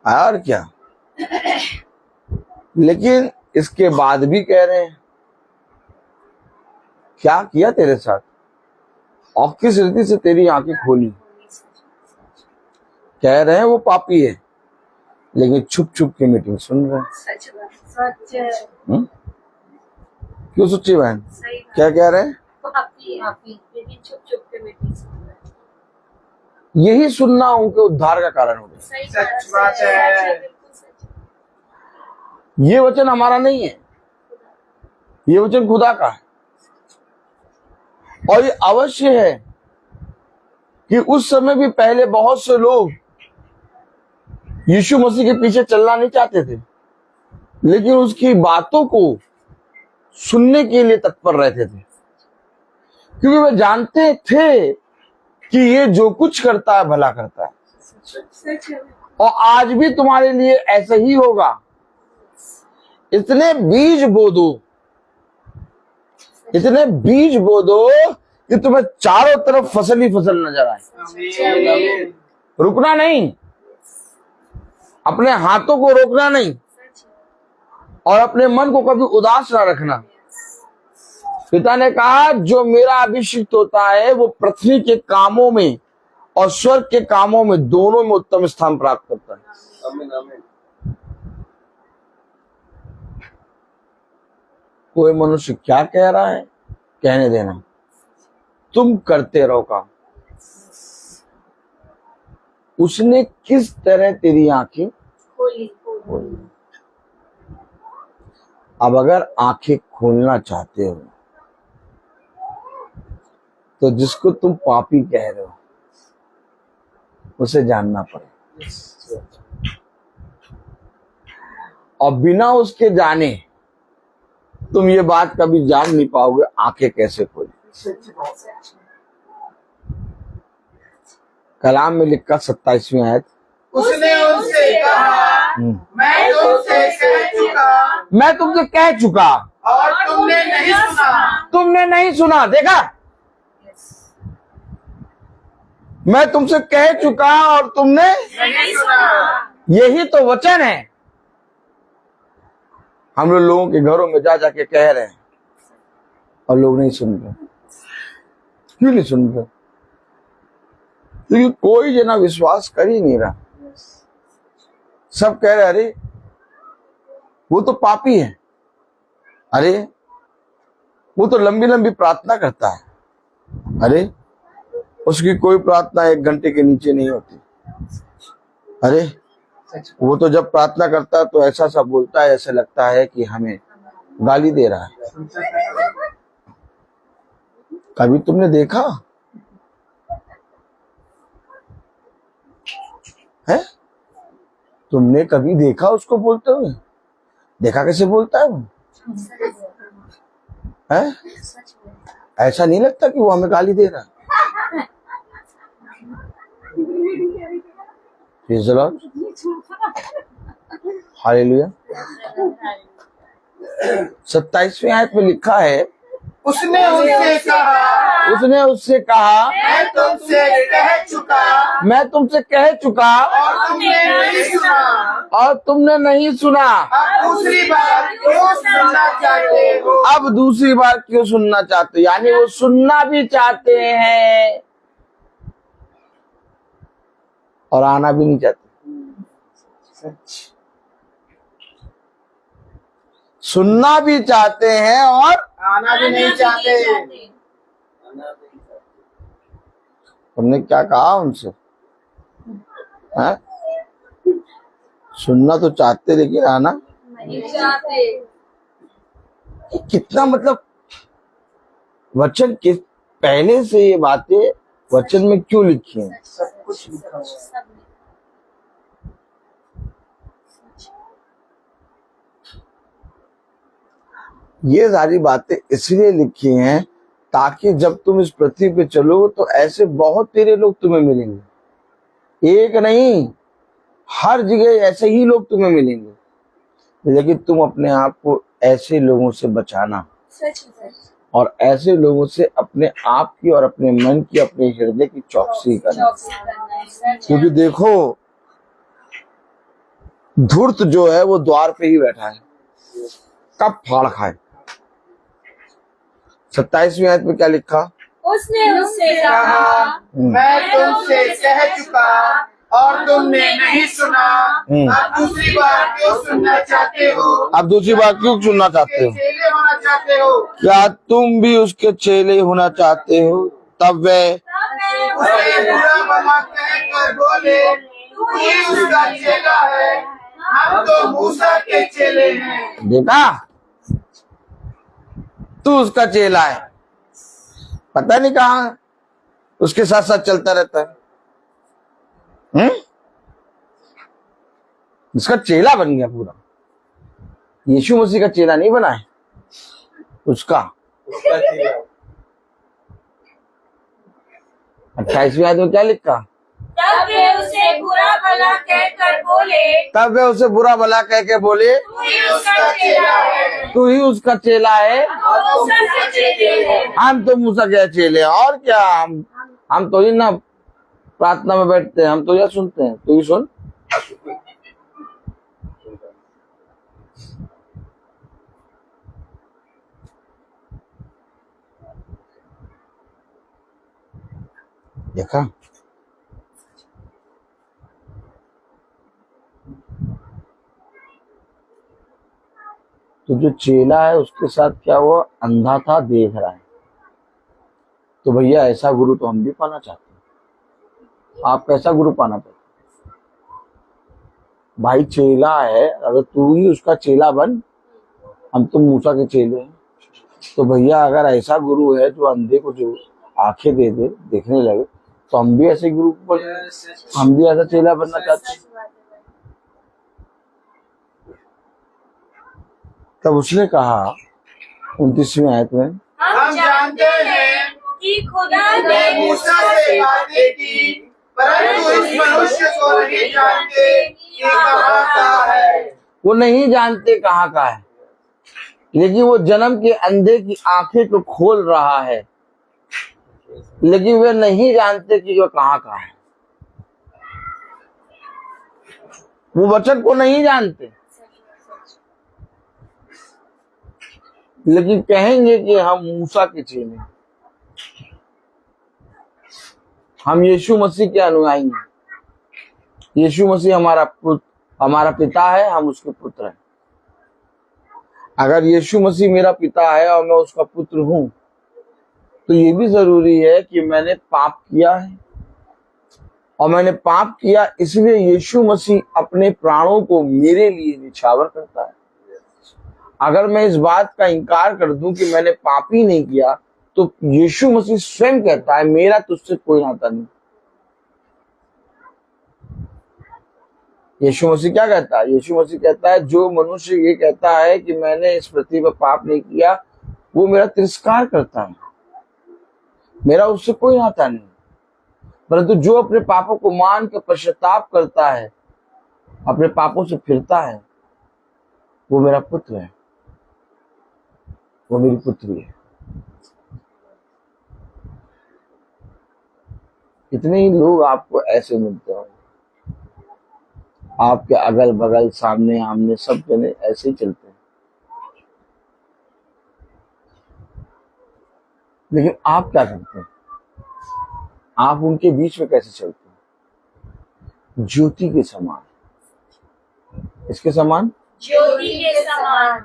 और क्या। लेकिन इसके बाद भी कह रहे हैं क्या किया तेरे साथ और किस रीति से तेरी आंखें खोली। कह रहे हैं वो पापी है, लेकिन छुप छुप के मीटिंग सुन रहे हैं। सच बात, सच क्यों सच्ची बहन? सही बात। क्या कह रहे हैं? पापी लेकिन छुप छुप के मीटिंग सुन रहे हैं। यही सुनना उनके उद्धार का कारण हो गया। सही सच बात है। सच है, बिल्कुल सच। ये वचन हमारा नहीं है, ये वचन खुदा का है। और ये अवश्य है कि उस समय भी पहले बहुत से लोग यीशु मसीह के पीछे चलना नहीं चाहते थे, लेकिन उसकी बातों को सुनने के लिए तत्पर रहते थे, क्योंकि वे जानते थे कि ये जो कुछ करता है भला करता है। सच है। और आज भी तुम्हारे लिए ऐसा ही होगा। इतने बीज बो दो, इतने बीज बो दो कि तुम्हें चारों तरफ फसल ही फसल नजर आए। आमीन। रुकना नहीं, अपने हाथों को रोकना नहीं और अपने मन को कभी उदास ना रखना। पिता ने कहा जो मेरा अभिषिक्त होता है वो पृथ्वी के कामों में और स्वर्ग के कामों में दोनों में उत्तम स्थान प्राप्त करता है। आमीन आमीन। कोई मनुष्य क्या कह रहा है कहने देना, तुम करते रहो काम। उसने किस तरह तेरी आंखें खोली। अब अगर आंखें खोलना चाहते हो तो जिसको तुम पापी कह रहे हो उसे जानना पड़ेगा, और बिना उसके जाने तुम ये बात कभी जान नहीं पाओगे आंखें कैसे खोली। कलाम में लिखा 27वीं आयत, उसने उनसे कहा मैं तुमसे कह चुका और तुमने नहीं सुना। तुमने नहीं सुना। देखा, मैं तुमसे कह चुका और तुमने नहीं सुना। यही तो वचन है। हम लोगों के घरों में जा जाके कह रहे हैं और लोग नहीं सुन रहे। क्यों नहीं सुन रहे? क्योंकि कोई जना विश्वास कर ही नहीं रहा। सब कह रहे अरे वो तो पापी है, अरे वो तो लंबी लंबी प्रार्थना करता है, अरे उसकी कोई प्रार्थना 1 घंटे के नीचे नहीं होती। अरे वो तो जब प्रार्थना करता है तो ऐसा सा बोलता है, ऐसा लगता है कि हमें गाली दे रहा है। कभी तुमने देखा है? तुमने कभी देखा उसको बोलते हुए? देखा कैसे बोलता है वो? है? ऐसा नहीं लगता कि वो हमें गाली दे रहा है? Praise the Lord. हालेलुया। 27वें आयत में लिखा है, उसने उससे कहा मैं तुमसे कह चुका और तुमने नहीं सुना। अब दूसरी बार क्यों सुनना चाहते हो? अब दूसरी बार क्यों सुनना चाहते हो? यानी वो सुनना भी चाहते हैं और आना भी नहीं चाहते। सुनना भी चाहते हैं और आना भी नहीं चाहते। तुमने क्या कहा उनसे? है? सुनना तो चाहते लेकिन आना नहीं चाहते। कितना मतलब वचन के पहले से ये बातें वचन में क्यों लिखी हैं? सब कुछ लिखा हुआ है। ये सारी बातें इसलिए लिखी हैं ताकि जब तुम इस पृथ्वी पे चलो तो ऐसे बहुत तेरे लोग तुम्हें मिलेंगे, एक नहीं, हर जगह ऐसे ही लोग तुम्हें मिलेंगे। लेकिन तुम अपने आप को ऐसे लोगों से बचाना और ऐसे लोगों से अपने आप की और अपने मन की, अपने हृदय की चौकसी करना। क्योंकि देखो धूर्त जो है वो द्वार पे ही बैठा है, कब फाड़ खाए। 27वें आयत में क्या लिखा? उसने उससे कहा मैं तुमसे कह चुका और तुमने नहीं सुना। अब दूसरी बार क्यों सुनना चाहते हो? अब दूसरी बार क्यों सुनना चाहते हो? चेले होना चाहते हो? क्या तुम भी उसके चेले होना चाहते हो? तब वे उसे बुरा भला कहकर बोले तू ही उसका चेला है, हम तो मूसा के चेले हैं। देखा, तू उसका चेला है, पता नहीं कहाँ उसके साथ साथ चलता रहता है। उसका चेला बन गया पूरा। यीशु मसीह का चेला नहीं बना है, उसका। 28वें आयत में क्या लिखा? तब वे उसे बुरा भला कहकर बोले तब वे उसे बुरा भला कह के बोले तू ही उसका चेला है। तू ही उसका चेला है, हम मूसा के चेले हैं। हम तो मूसा के चेले हैं। और क्या, हम तो ही ना प्रार्थना में बैठते हैं, हम तो यह सुनते हैं, तू ही सुन। देखा, तो जो चेला है उसके साथ क्या हुआ? अंधा था, देख रहा है। तो भैया ऐसा गुरु तो हम भी पाना चाहते हैं। आप कैसा गुरु पाना चाहते हैं? भाई चेला है, अगर तू ही उसका चेला बन, हम तो मूसा के चेले हैं। तो भैया अगर ऐसा गुरु है जो अंधे को जो आंखें दे दे, देखने लगे, तो हम भी ऐसे गुरु पर, हम भी ऐसा चेला बनना चाहते हैं। तब उसने कहा 29वें आयत में, हम जानते हैं कि खुदा ने ने मूसा से बातें की, परंतु इस मनुष्य को नहीं जानते कि कहाँ का है। वो नहीं जानते कहाँ का है, लेकिन वो जन्म के अंधे की आंखें तो खोल रहा है, लेकिन वे नहीं जानते कि वो कहाँ का है। वो वचन को नहीं जानते, लेकिन कहेंगे कि हम मूसा के चेले हैं, हम यीशु मसीह के अनुयायी हैं, यीशु मसीह हमारा पिता है, हम उसके पुत्र हैं। अगर यीशु मसीह मेरा पिता है और मैं उसका पुत्र हूं, तो ये भी जरूरी है कि मैंने पाप किया है, और मैंने पाप किया इसलिए यीशु मसीह अपने प्राणों को मेरे लिए निछावर करता है। अगर मैं इस बात का इनकार कर दूं कि मैंने पाप ही नहीं किया, तो यीशु मसीह स्वयं कहता है मेरा तुझसे कोई नाता नहीं। यीशु मसीह क्या कहता है? यीशु मसीह कहता है जो मनुष्य ये कहता है कि मैंने इस पृथ्वी पर पाप नहीं किया, वो मेरा तिरस्कार करता है, मेरा उससे कोई नाता नहीं। परंतु जो अपने पापों को मान कर पश्चाताप करता है, अपने पापों से फिरता है, वो मेरा पुत्र है, वो मेरी पुत्री है। कितने ही लोग आपको ऐसे मिलते हो, आपके अगल बगल सामने आमने सब जने ऐसे ही चलते हैं, लेकिन आप क्या करते हैं? आप उनके बीच में कैसे चलते हैं? ज्योति के समान। इसके समान? ज्योति के समान।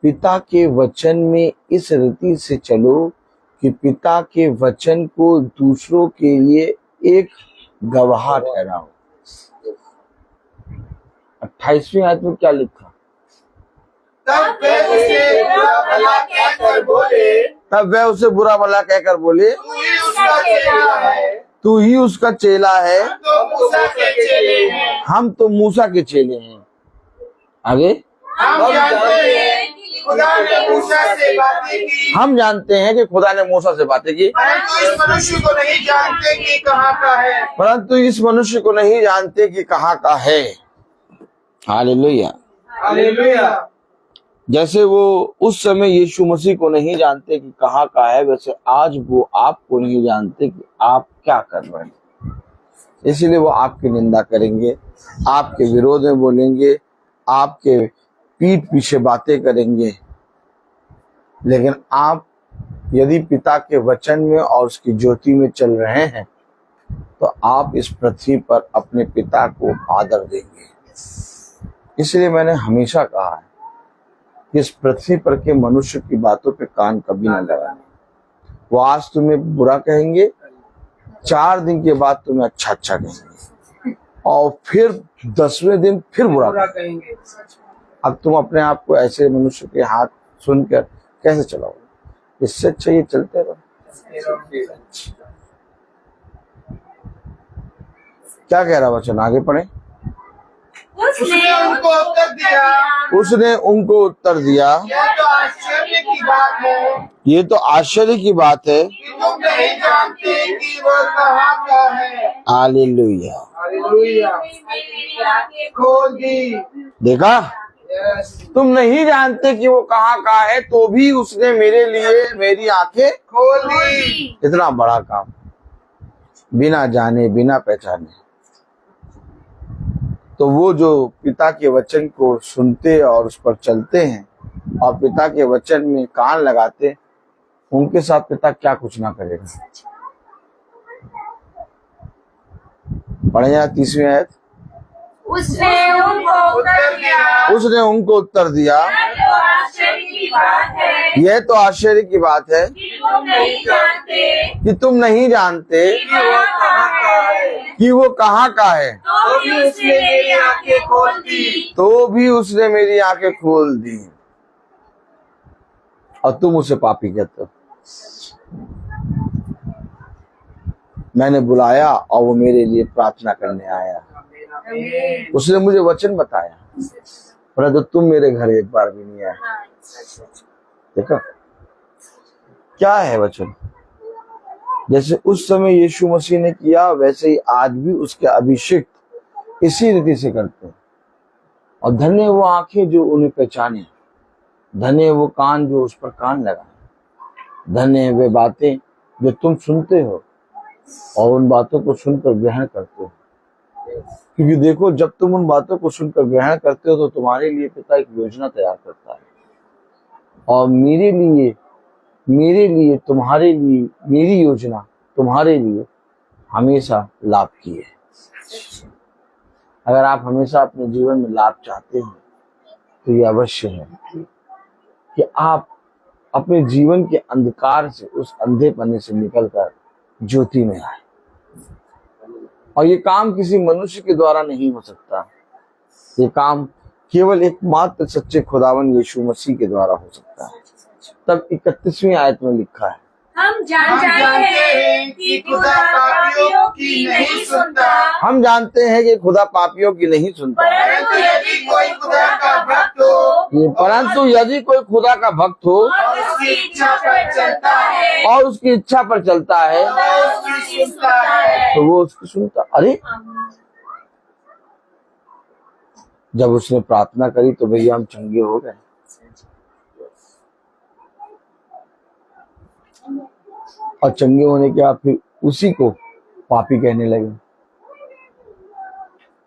पिता के वचन में इस रीति से चलो कि पिता के वचन को दूसरों के लिए एक गवाह ठहराओ। 28वीं आयत में क्या लिखा? तब वे उसे बुरा भला कहकर बोले, तब वह उसे बुरा भला कहकर बोले, तू ही उसका चेला है। तू ही उसका चेला है। हम तो मूसा के चेले हैं। हम तो मूसा के चेले हैं। आगे हम जानते हैं कि खुदा ने मूसा से बातें की, हम जानते हैं कि खुदा ने मूसा से बातें की, परंतु इस मनुष्य को नहीं जानते कि कहाँ का है। परंतु इस मनुष्य को नहीं जानते कि कहाँ का है। हालेलुया। हालेलुया। जैसे वो उस समय यीशु मसीह को नहीं जानते कि कहाँ का है, वैसे आज वो आपको नहीं जानते कि आप क्या कर रहे हैं। इसीलिए वो आपकी निंदा करेंगे, आपके विरोध में बोलेंगे, आपके पीठ पीछे बातें करेंगे। लेकिन आप यदि पिता के वचन में और उसकी ज्योति में चल रहे हैं, तो आप इस पृथ्वी पर अपने पिता को आदर देंगे। इसलिए मैंने हमेशा कहा है कि इस पृथ्वी पर के मनुष्य की बातों पे कान कभी न लगाने। वो आज तुम्हें बुरा कहेंगे, 4 दिन के बाद तुम्हें अच्छा अच्छा कहेंगे, और फिर 10वें दिन फिर बुरा कहेंगे। अब तुम अपने आप को ऐसे मनुष्य के हाथ सुनकर कैसे चलाओगे? इससे अच्छा ये चलते रहो। क्या कह रहा वचन? आगे पढ़े। उसने उनको उत्तर दिया, उसने उनको उत्तर दिया, यह तो आश्चर्य की बात है ये तो आश्चर्य की बात है कि तुम नहीं जानते कि वह कहाँ का है। हालेलुया। हालेलुया। खोल दी। देखा, तुम नहीं जानते कि वो कहाँ का है, तो भी उसने मेरे लिए मेरी आंखें खोल दी। इतना बड़ा काम, बिना जाने बिना पहचाने। तो वो जो पिता के वचन को सुनते और उस पर चलते हैं और पिता के वचन में कान लगाते, उनके साथ पिता क्या कुछ ना करेगा। पढ़े यहाँ 30वीं आयत। उसने उनको उत्तर दिया, उसने उनको उत्तर दिया, यह तो आश्चर्य की बात है यह तो आश्चर्य की बात है कि तुम नहीं जानते कि तुम नहीं जानते कि वह कहाँ का है। कि वो कहाँ का है। तो भी उसने मेरी आंखें खोल दी। तो भी उसने मेरी आंखें खोल दी, और तुम उसे पापी कहते हो। मैंने बुलाया और वो मेरे लिए प्रार्थना करने आया। उसने मुझे वचन बताया, परंतु तुम मेरे घर एक बार भी नहीं आए। देखो क्या है वचन। जैसे उस समय यीशु मसीह ने किया, वैसे ही आज भी उसके अभिषिक्त इसी रीति से करते हैं। और धन्य वो आंखें जो उन्हें पहचाने, धन्य वो कान जो उस पर कान लगाए, धन्य वे बातें जो तुम सुनते हो और उन बातों को सुनकर ग्रहण करते हो। क्योंकि देखो, जब तुम उन बातों को सुनकर ग्रहण करते हो तो तुम्हारे लिए पिता एक योजना तैयार करता है, और मेरे लिए तुम्हारे लिए मेरी योजना तुम्हारे लिए हमेशा लाभ की है। अगर आप हमेशा अपने जीवन में लाभ चाहते हैं तो ये अवश्य है कि आप अपने जीवन के अंधकार से, उस अंधेपने से निकलकर ज्योति में आए। और ये काम किसी मनुष्य के द्वारा नहीं हो सकता, ये काम केवल एकमात्र सच्चे खुदावन यीशु मसीह के द्वारा हो सकता है। तब 31वीं आयत में लिखा है, हम जानते हैं कि खुदा पापियों की नहीं सुनता, हम जानते हैं कि खुदा पापियों की नहीं सुनता, परंतु यदि कोई खुदा का भक्त हो परंतु यदि कोई खुदा का भक्त हो और उसकी इच्छा पर चलता है और उसकी इच्छा पर चलता है तो उसकी सुनता है। तो वो उसकी सुनता। अरे जब उसने प्रार्थना करी तो भैया हम चंगे हो गए। और चंगे होने के बाद फिर उसी को पापी कहने लगे।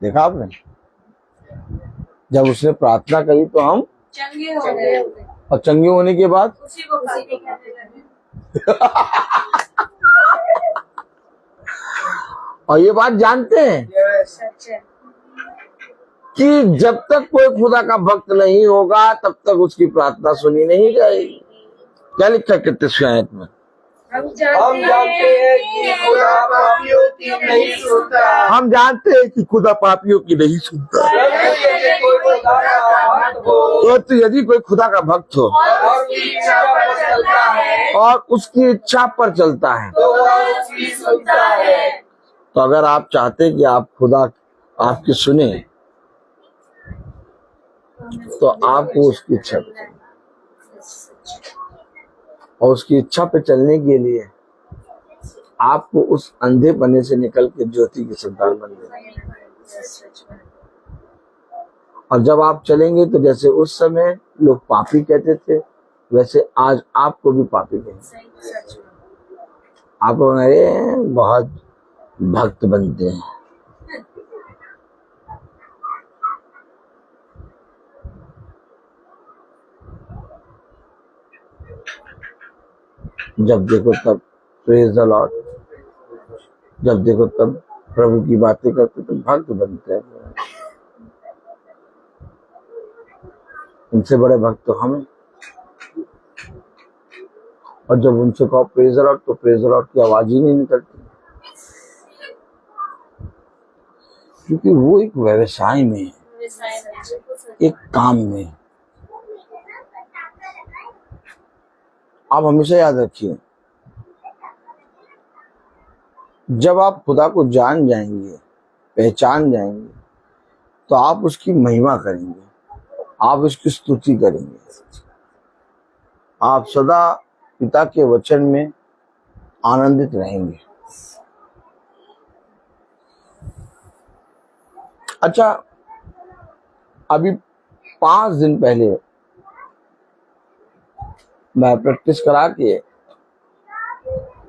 देखा आपने, जब उसने प्रार्थना करी तो हम चंगे हो गए, और चंगे होने के बाद उसी को पापी कहने लगे। और ये बात जानते हैं सच है। कि जब तक कोई खुदा का भक्त नहीं होगा तब तक उसकी प्रार्थना सुनी नहीं जाएगी। क्या लिखा है 31वीं आयत में? हम हम जानते हैं कि खुदा पापियों की नहीं सुनता, हम जानते हैं कि खुदा पापियों की नहीं सुनता, परंतु यदि कोई खुदा का भक्त हो तो यदि कोई खुदा का भक्त हो और उसकी इच्छा पर चलता है और उसकी इच्छा पर चलता है तो वह उसकी सुनता है। तो अगर आप चाहते हैं कि आप खुदा आपकी सुने तो आपको उसकी इच्छा पे चलना। और उसकी इच्छा पे चलने के लिए आपको उस अंधेपने से निकल के ज्योति की संतान बन जाए। और जब आप चलेंगे तो जैसे उस समय लोग पापी कहते थे वैसे आज आपको भी पापी कहेंगे। आप हमारे बहुत भक्त बनते हैं। जब देखो तब प्रेज द लॉर्ड, जब देखो तब प्रभु की बातें करते तो भक्त बनते हैं। इनसे बड़े भक्त तो हमें। और जब उनसे कहो प्रेज द लॉर्ड तो प्रेज द लॉर्ड की आवाज ही नहीं निकलती, क्योंकि वो एक व्यवसाय में है, एक काम में है। आप हमेशा याद रखिए, जब आप खुदा को जान जाएंगे, पहचान जाएंगे, तो आप उसकी महिमा करेंगे, आप उसकी स्तुति करेंगे, आप सदा पिता के वचन में आनंदित रहेंगे। अच्छा, अभी 5 दिन पहले मैं प्रैक्टिस करा के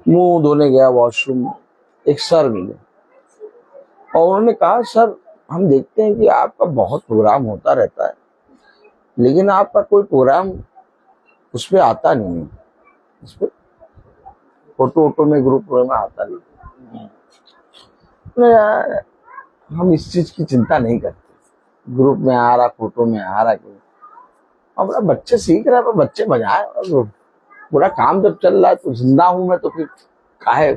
मुंह धोने गया वॉशरूम में, एक सर मिले और उन्होंने कहा सर हम देखते हैं कि आपका बहुत प्रोग्राम होता रहता है लेकिन आपका कोई प्रोग्राम उस पर आता नहीं है, उस पर फोटो में ग्रुप में आता नहीं। यार हम इस चीज की चिंता नहीं करते, ग्रुप में आ रहा, फोटो में आ रहा, हमारा बच्चे सीख रहे हैं, बच्चे बजाए, और पूरा काम जब चल रहा है तो जिंदा हूं मैं तो फिर काहे।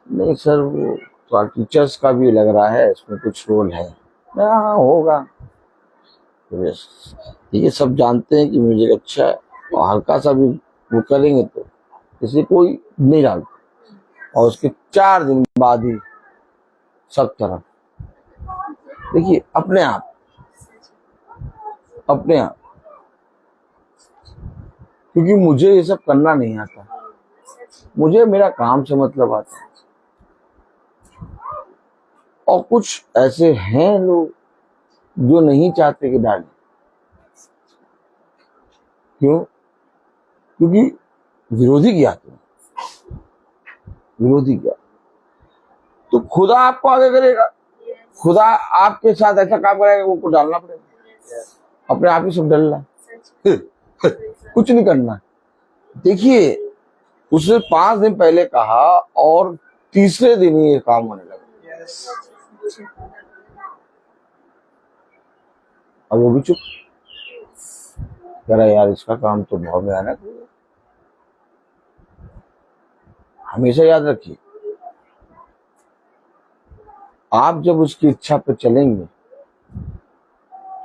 नहीं सर वो तो टीचर्स का भी लग रहा है इसमें कुछ रोल है। हाँ होगा, ये सब जानते हैं कि म्यूजिक अच्छा है और हल्का सा भी वो करेंगे तो इसे कोई नहीं डालता। और उसके 4 दिन बाद ही सब तरफ देखिए अपने आप क्योंकि मुझे ये सब करना नहीं आता, मुझे मेरा काम से मतलब आता है। और कुछ ऐसे हैं लोग जो नहीं चाहते कि डालें, क्यों? क्योंकि विरोधी किया तो खुदा आपको आगे करेगा, खुदा आपके साथ ऐसा काम करेगा वो को डालना पड़ेगा। अपने आप ही सब डलना, कुछ नहीं करना। देखिए उसने 5 दिन पहले कहा और तीसरे दिन ही ये काम होने लगा। और वो भी चुप। कह रहा यार इसका काम तो बहुत भयानक है। हमेशा याद रखिए, आप जब उसकी इच्छा पर चलेंगे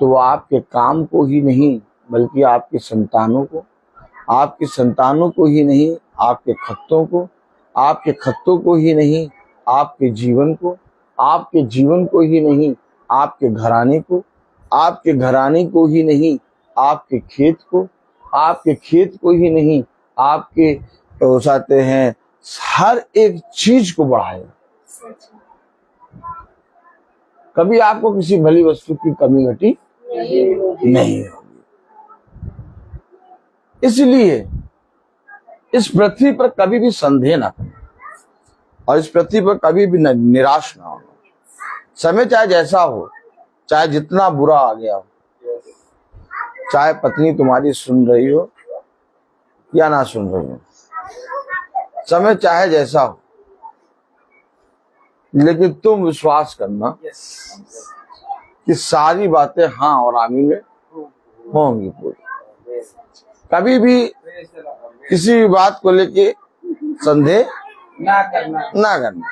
तो वो आपके काम को ही नहीं बल्कि आपके संतानों को, आपके संतानों को ही नहीं आपके खत्तों को, आपके खत्तों को ही नहीं आपके जीवन को, आपके जीवन को ही नहीं आपके घराने को, आपके घराने को ही नहीं आपके खेत को, आपके खेत को ही नहीं आपके चाहते हैं हर एक चीज को बढ़ाएगा। कभी आपको किसी भली वस्तु की कमी घटी नहीं होगी। इसलिए इस पृथ्वी पर कभी भी संदेह ना करें और इस पृथ्वी पर कभी भी निराश ना हो। समय चाहे जैसा हो, चाहे जितना बुरा आ गया हो, चाहे पत्नी तुम्हारी सुन रही हो या ना सुन रही हो, समय चाहे जैसा हो, लेकिन तुम विश्वास करना कि सारी बातें हाँ और आमीन में होंगी पूरी। कभी भी किसी भी बात को लेके संदेह ना करना।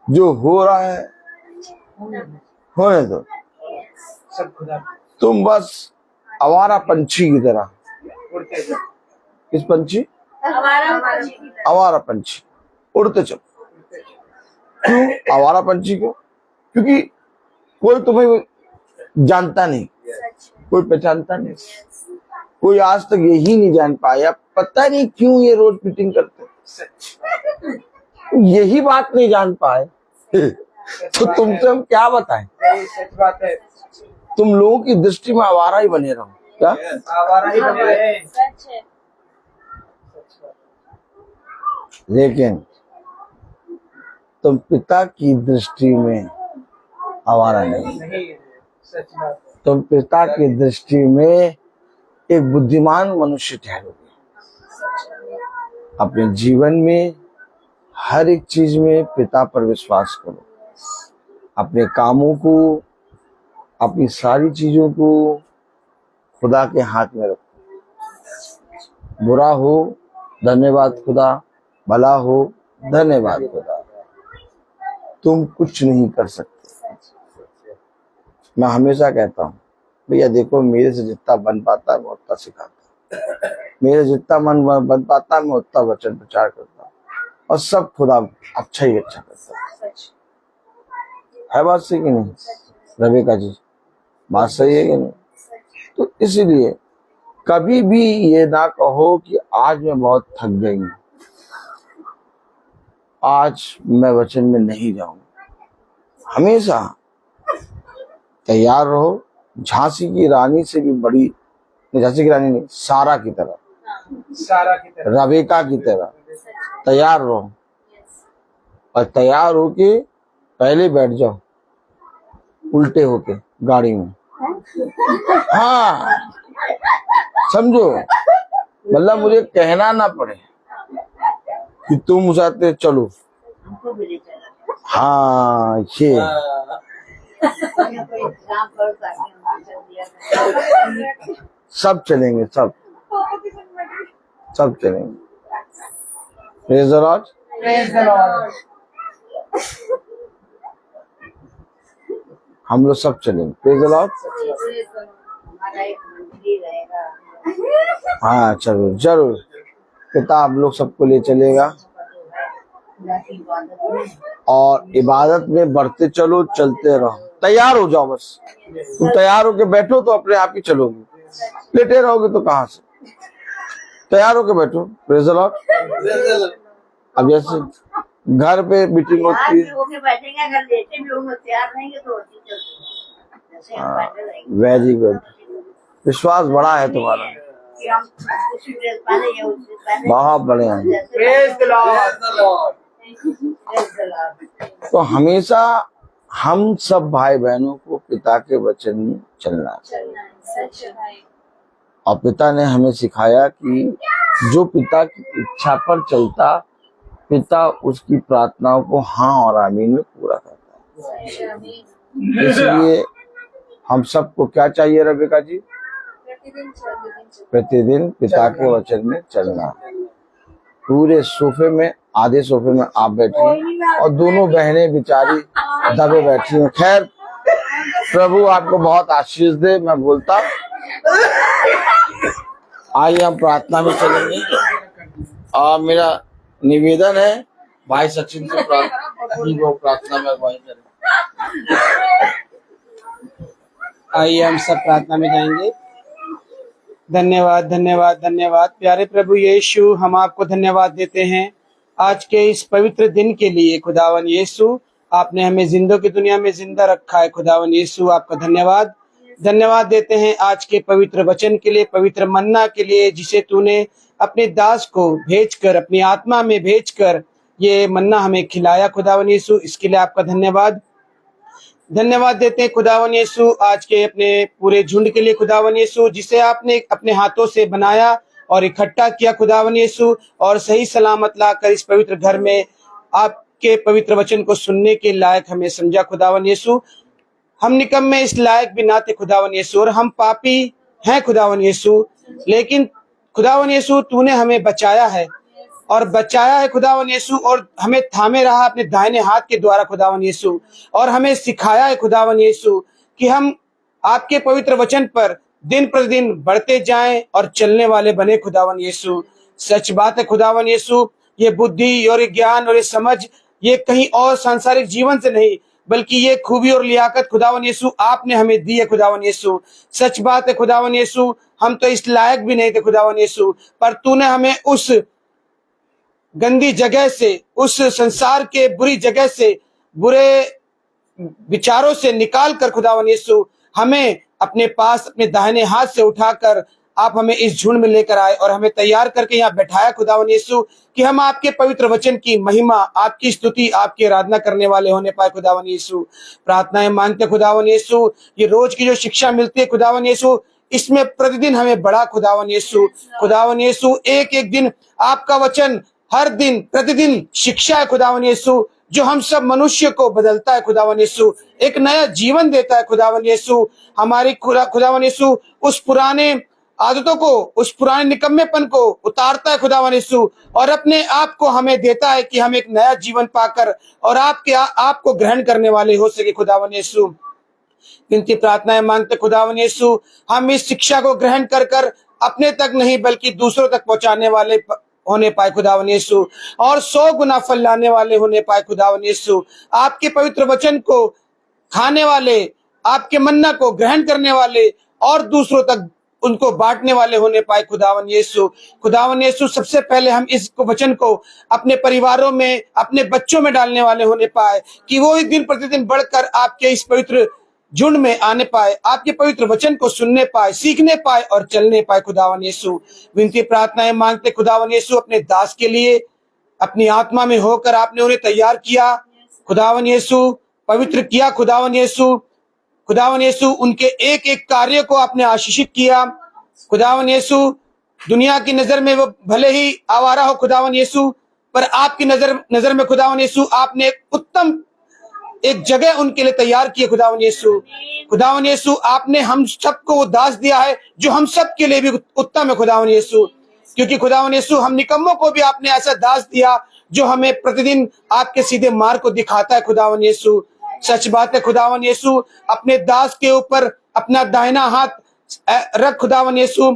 जो हो रहा है होने दो। सब खुदा तुम बस आवारा पंछी की तरह, उड़ते जाओ। किस पंछी? आवारा पंछी उड़ते चलो। क्यों आवारा पंछी क्यों? क्योंकि कोई तुम्हें जानता नहीं, कोई पहचानता नहीं, कोई आज तक यही नहीं जान पाया पता नहीं क्यों ये रोज मीटिंग करते, यही बात नहीं जान पाए तो तुमसे हम क्या बताएं। सच बात है। तुम लोगों की दृष्टि में आवारा ही बने रहो। क्या आवारा ही बने रहे। सच है। लेकिन तुम पिता की दृष्टि में आवारा नहीं, सच बात है। तुम पिता की दृष्टि में एक बुद्धिमान मनुष्य ठहरोगे। अपने जीवन में हर एक चीज में पिता पर विश्वास करो। अपने कामों को, अपनी सारी चीजों को खुदा के हाथ में रखो। बुरा हो धन्यवाद खुदा, भला हो धन्यवाद खुदा। तुम कुछ नहीं कर सकते। मैं हमेशा कहता हूँ भैया देखो, मेरे से जितना बन पाता है मैं उतना सिखाता हूँ, मेरे जितना मन बन पाता है मैं उतना वचन प्रचार करता हूँ, और सब खुदा अच्छा ही अच्छा करता है बात सही कि नहीं रविका जी? बात सही है कि नहीं? तो इसलिए कभी भी ये ना कहो कि आज मैं बहुत थक गई हूँ, आज मैं वचन में नहीं जाऊंगा। हमेशा तैयार रहो। झांसी की रानी से भी बड़ी, झांसी की रानी नहीं, सारा की तरह, रविका की तरह तैयार रहो, और तैयार होके पहले बैठ जाओ उल्टे होके गाड़ी में। हाँ समझो, मतलब मुझे कहना ना पड़े कि तुम साथ चलो। हाँ ये सब चलेंगे, सब चलेंगे। Praise the Lord. हम लोग सब चलेंगे। Praise the Lord. हाँ चलो जरूर, पिता आप लोग सबको ले चलेगा, और इबादत में बढ़ते चलो, चलते रहो। तैयार हो जाओ, बस तुम तैयार होके बैठो तो अपने आप ही चलोगे, लेटे रहोगे तो कहाँ से। तैयार होके बैठो। Praise the Lord. अब जैसे घर पे मीटिंग होती है, वेरी गुड, विश्वास बड़ा है तुम्हारा, बहुत बढ़िया है। तो हमेशा हम सब भाई बहनों को पिता के वचन में चलना चाहिए, और पिता ने हमें सिखाया कि जो पिता की इच्छा पर चलता, पिता उसकी प्रार्थनाओं को हाँ और आमीन में पूरा करता है। इसलिए हम सबको क्या चाहिए रविका जी? प्रतिदिन पिता के वचन में चलना। पूरे सोफे में, आधे सोफे में आप बैठी और दोनों बहनें बेचारी दबे बैठी हैं। खैर, प्रभु आपको बहुत आशीष दे। मैं बोलता आइए हम प्रार्थना में चलेंगे और मेरा निवेदन है भाई सचिन से वो प्रार्थना में अगुवाई करें। आइए हम सब प्रार्थना में जाएंगे। धन्यवाद धन्यवाद धन्यवाद प्यारे प्रभु यीशु, हम आपको धन्यवाद देते हैं आज के इस पवित्र दिन के लिए। खुदावन यीशु, आपने हमें जिंदों की दुनिया में जिंदा रखा है। खुदावन यीशु, आपका धन्यवाद धन्यवाद देते हैं आज के पवित्र वचन के लिए, पवित्र मन्ना के लिए, जिसे तूने अपने दास को भेजकर, अपनी आत्मा में भेजकर ये मन्ना हमें खिलाया। खुदावन यीशु, इसके लिए आपका धन्यवाद धन्यवाद देते हैं। खुदावन यीशु, आज के अपने पूरे झुंड के लिए खुदावन यीशु, जिसे आपने अपने हाथों से बनाया और इकट्ठा किया खुदावन यीशु, और सही सलामत लाकर इस पवित्र घर में आपके पवित्र वचन को सुनने के लायक हमें समझा। खुदावन यीशु, हम निकम्मे इस लायक भी ना थे खुदावन यीशु, और हम पापी हैं खुदावन यीशु, लेकिन खुदावन यीशु तूने हमें बचाया है और बचाया है खुदावन यीशु, और हमें थामे रहा अपने दाहिने हाथ के द्वारा खुदावन यीशु, और हमें सिखाया है खुदावन यीशु कि हम आपके पवित्र वचन पर दिन प्रतिदिन बढ़ते जाएं और चलने वाले बने खुदावन यीशु। सच बात है खुदावन यीशु, ये बुद्धि और ये ज्ञान और ये समझ ये कहीं और सांसारिक जीवन से नहीं, बल्कि ये खूबी और लियाकत खुदावन यीशु आपने हमें दी है खुदावन यीशु। सच बात है खुदावन यीशु, हम तो इस लायक भी नहीं थे खुदावन यीशु, पर तूने हमें उस गंदी जगह से, उस संसार के बुरी जगह से, बुरे विचारों से निकाल कर खुदावन यीशु हमें अपने पास, अपने दाहिने हाथ से उठाकर आप हमें इस झुंड में लेकर आए और हमें तैयार करके यहाँ बैठाया खुदावन यीशु, कि हम आपके पवित्र वचन की महिमा, आपकी स्तुति, आपकी आराधना करने वाले होने पाए खुदावन यीशु। प्रार्थनाएं मांगते खुदावन यीशु, ये रोज की जो शिक्षा मिलती है खुदावन यीशु, इसमें प्रतिदिन हमें बढ़ा खुदावन यीशु। खुदावन यीशु, एक एक दिन आपका वचन हर दिन प्रतिदिन शिक्षा है खुदावन यीशु, जो हम सब मनुष्य को बदलता है खुदावन यीशु, एक नया जीवन देता है खुदावन यीशु। हमारी खुदावन यीशु उस पुराने आदतों को, उस पुराने निकम्मेपन को उतारता है खुदावन यीशु, और अपने आप को हमें देता है कि हम एक नया जीवन पाकर और आपको ग्रहण करने वाले हो सके खुदावन यीशु। विनती प्रार्थनाएं मांगते खुदावन यीशु, हम इस शिक्षा को ग्रहण कर कर अपने तक नहीं बल्कि दूसरों तक पहुंचाने वाले होने पाए खुदावन यीशु, और 100 गुना फल लाने वाले होने पाए खुदावन यीशु। आपके पवित्र वचन को खाने वाले, आपके मन्ना को ग्रहण करने वाले और दूसरों तक उनको बांटने वाले होने पाए खुदावन यीशु। खुदावन यीशु, सबसे पहले हम इस वचन को अपने परिवारों में, अपने बच्चों में डालने वाले होने पाए, कि वो ही दिन प्रतिदिन बढ़कर आपके इस पवित्र झुंड में आने पाए, आपके पवित्र वचन को सुनने पाए, सीखने पाए और चलने पाए खुदावन यीशु। विनती प्रार्थनाएं मांगते खुदावन यीशु, अपने दास के लिए अपनी आत्मा में होकर आपने उन्हें तैयार किया खुदावन यीशु, पवित्र किया खुदावन यीशु। खुदावन यीशु, उनके एक एक कार्य को आपने आशीषित किया खुदावन यीशु। दुनिया की नजर में वो भले ही आवारा हो खुदावन यीशु, पर आपकी नजर में खुदावन यीशु आपने उत्तम एक जगह उनके लिए तैयार किए खुदावन यीशु। खुदावन यीशु, आपने हम सबको वो दास दिया है जो हम सब के लिए भी उत्तम है खुदावन यीशु, क्योंकि खुदावन यीशु हम निकम्मों को भी आपने ऐसा दास दिया जो हमें प्रतिदिन आपके सीधे मार्ग को दिखाता है खुदावन यीशु। सच बात है खुदावन यीशु, अपने दास के ऊपर अपना दाहिना हाथ रख खुदावन यीशु,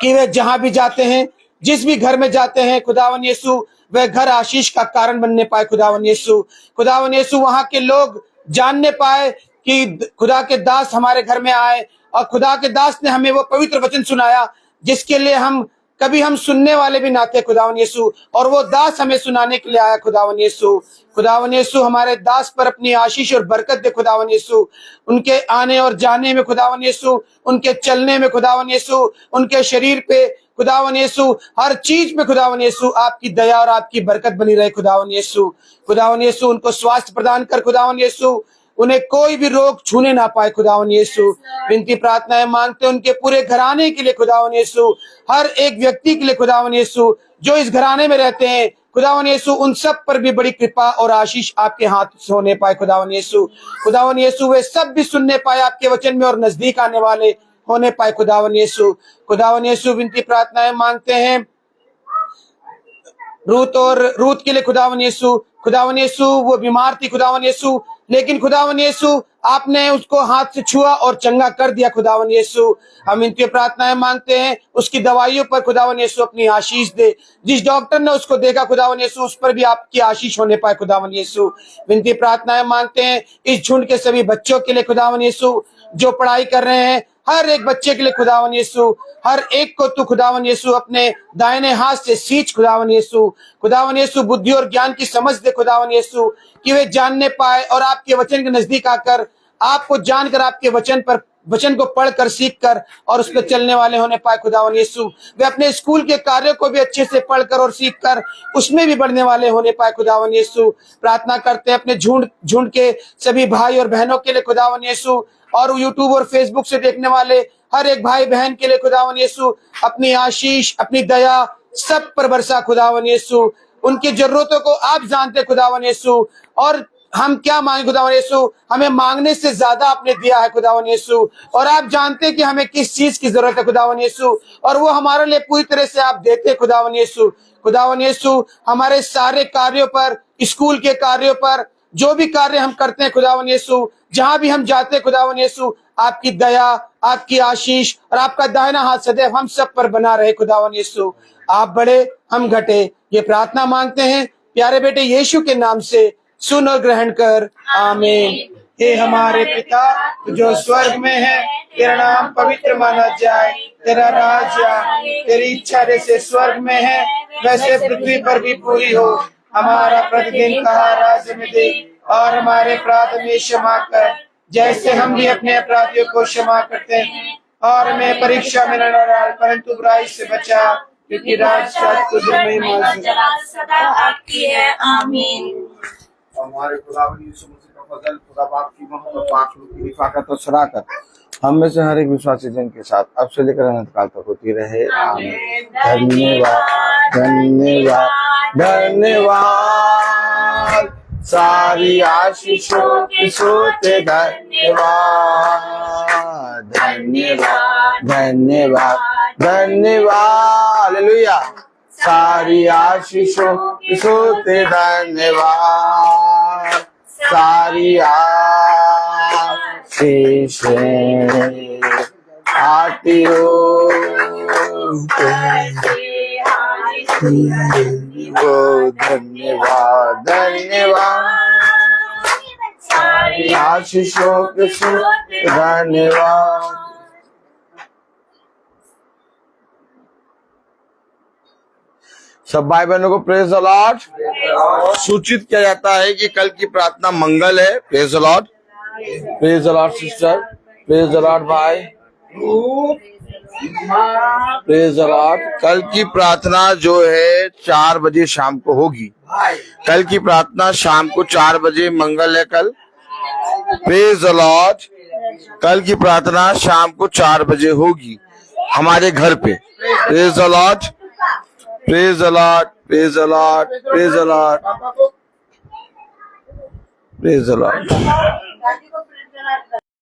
कि वे जहां भी जाते हैं, जिस भी घर में जाते हैं खुदावन यीशु, वह घर आशीष का कारण बनने पाए खुदावन यीशु। खुदावन यीशु, वहां के लोग जानने पाए कि खुदा के दास हमारे घर में आए, और खुदा के दास ने हमें वो पवित्र वचन सुनाया जिसके लिए हम सुनने वाले भी ना थे खुदावन यीशु, और वो दास हमें सुनाने के लिए आया खुदावन यीशु। खुदावन यीशु, हमारे दास पर अपनी आशीष और बरकत दे खुदावन यीशु, उनके आने और जाने में खुदावन यीशु, उनके चलने में खुदावन यीशु, उनके शरीर पे खुदावन यीशु, हर चीज में खुदावन यीशु आपकी दया और आपकी बरकत बनी रहे खुदावन यीशु। खुदावन यीशु, उनको स्वास्थ्य प्रदान कर खुदावन यीशु, उन्हें कोई भी रोग छूने ना पाए खुदावन यीशु। विनती प्रार्थनाएं मांगते उनके पूरे घराने के लिए खुदावन यीशु, हर एक व्यक्ति के लिए खुदावन यीशु जो इस घराने में रहते हैं खुदावन यीशु, उन सब पर भी बड़ी कृपा और आशीष आपके हाथ से होने पाए खुदावन यीशु। खुदावन यीशु, वे सब भी सुनने पाए आपके वचन में और नजदीक आने वाले होने पाए खुदावन यीशु। खुदावन यीशु विनती प्रार्थनाएं मांगते हैं रूत के लिए खुदावन यीशु वो बीमार थी खुदावन यीशु, लेकिन खुदावन यीशु आपने उसको हाथ से छुआ और चंगा कर दिया खुदावन यीशु। हम इनकी प्रार्थनाएं मांगते हैं उसकी दवाइयों पर खुदावन यीशु अपनी आशीष दे। जिस डॉक्टर ने उसको देखा खुदावन यीशु उस पर भी आपकी आशीष होने पाए खुदावन यीशु। विनती प्रार्थनाएं मांगते हैं इस झुंड के सभी बच्चों के लिए खुदावन यीशु जो पढ़ाई कर रहे हैं, हर एक बच्चे के लिए खुदावन यीशु, हर एक को तू खुदावन यीशु अपने दाहिने हाथ से सींच खुदावन यीशु। खुदावन यीशु बुद्धि और ज्ञान की समझ दे खुदावन यीशु कि वे जानने पाए और आपके वचन के नजदीक आकर आपको जानकर आपके वचन को पढ़कर सीख कर और उस पर चलने वाले होने पाए खुदावन यीशु। वे अपने स्कूल के कार्यों को भी अच्छे से पढ़कर और सीख कर उसमें भी बढ़ने वाले होने पाए खुदावन यीशु। प्रार्थना करते हैं अपने झुंड के सभी भाई और बहनों के लिए खुदावन यीशु, और यूट्यूब और फेसबुक से देखने वाले हर एक भाई बहन के लिए खुदावन यीशु अपनी आशीष अपनी दया सब पर बरसा खुदावन यीशु। उनकी जरूरतों को आप जानते खुदावन यीशु, और हम क्या मांगे खुदावन यीशु, हमें मांगने से ज्यादा आपने दिया है खुदावन यीशु, और आप जानते हैं कि हमें किस चीज की जरूरत है खुदावन यीशु, और वो हमारे लिए पूरी तरह से आप देते खुदावन यीशु। खुदावन यीशु हमारे सारे कार्यों पर, स्कूल के कार्यों पर, जो भी कार्य हम करते हैं खुदावन यीशु, जहां भी हम जाते हैं खुदावन यीशु, आपकी दया आपकी आशीष और आपका दाहिना हाथ सदैव हम सब पर बना रहे खुदावन यीशु। आप बड़े हम घटे, ये प्रार्थना मांगते हैं प्यारे बेटे यीशु के नाम से, सुन और ग्रहण कर, आमीन। हे हमारे पिता जो स्वर्ग में है, तेरा नाम पवित्र माना जाए, तेरा राज आए, तेरी इच्छा जैसे स्वर्ग में है वैसे पृथ्वी पर भी पूरी हो। हमारा प्रतिदिन का आहार में दे, और हमारे अपराध में क्षमा कर जैसे हम भी अपने अपराधियों को क्षमा करते हैं, और हमें परीक्षा में न डाल परंतु बुराई से बचा, क्योंकि राज सदा आपकी है, आमीन। हमारे खुदावंद यीशु मसीह का फजल, खुदा बाप की मोहब्बत, पाक रूह की रिफाकत और शराकत हम में से हर एक विश्वासी जन के साथ अब से लेकर अनंत काल तक होती रहे, आमीन। धन्यवाद धन्यवाद धन्यवाद, सारी आशीषों की सोते धन्यवाद धन्यवाद धन्यवाद धन्यवाद, हालेलुया। सारी आशीषों की सोते धन्यवाद, सारी आशीषें आतियों को धन्यवाद धन्यवाद, सारी आशीषों के सोते धन्यवाद। सब भाई बहनों को प्रेज द लॉर्ड। सूचित किया जाता है कि कल की प्रार्थना मंगल है। Praise the Lord, praise the Lord sister, praise the Lord भाई, प्रेज द लॉर्ड। कल की प्रार्थना जो है 4 बजे शाम को होगी। कल की प्रार्थना शाम को 4 बजे मंगल है कल। Praise the Lord. कल की प्रार्थना शाम को 4 बजे होगी हमारे घर पे। Praise the Lord, praise the Lord, praise the Lord, praise the Lord, praise the Lord.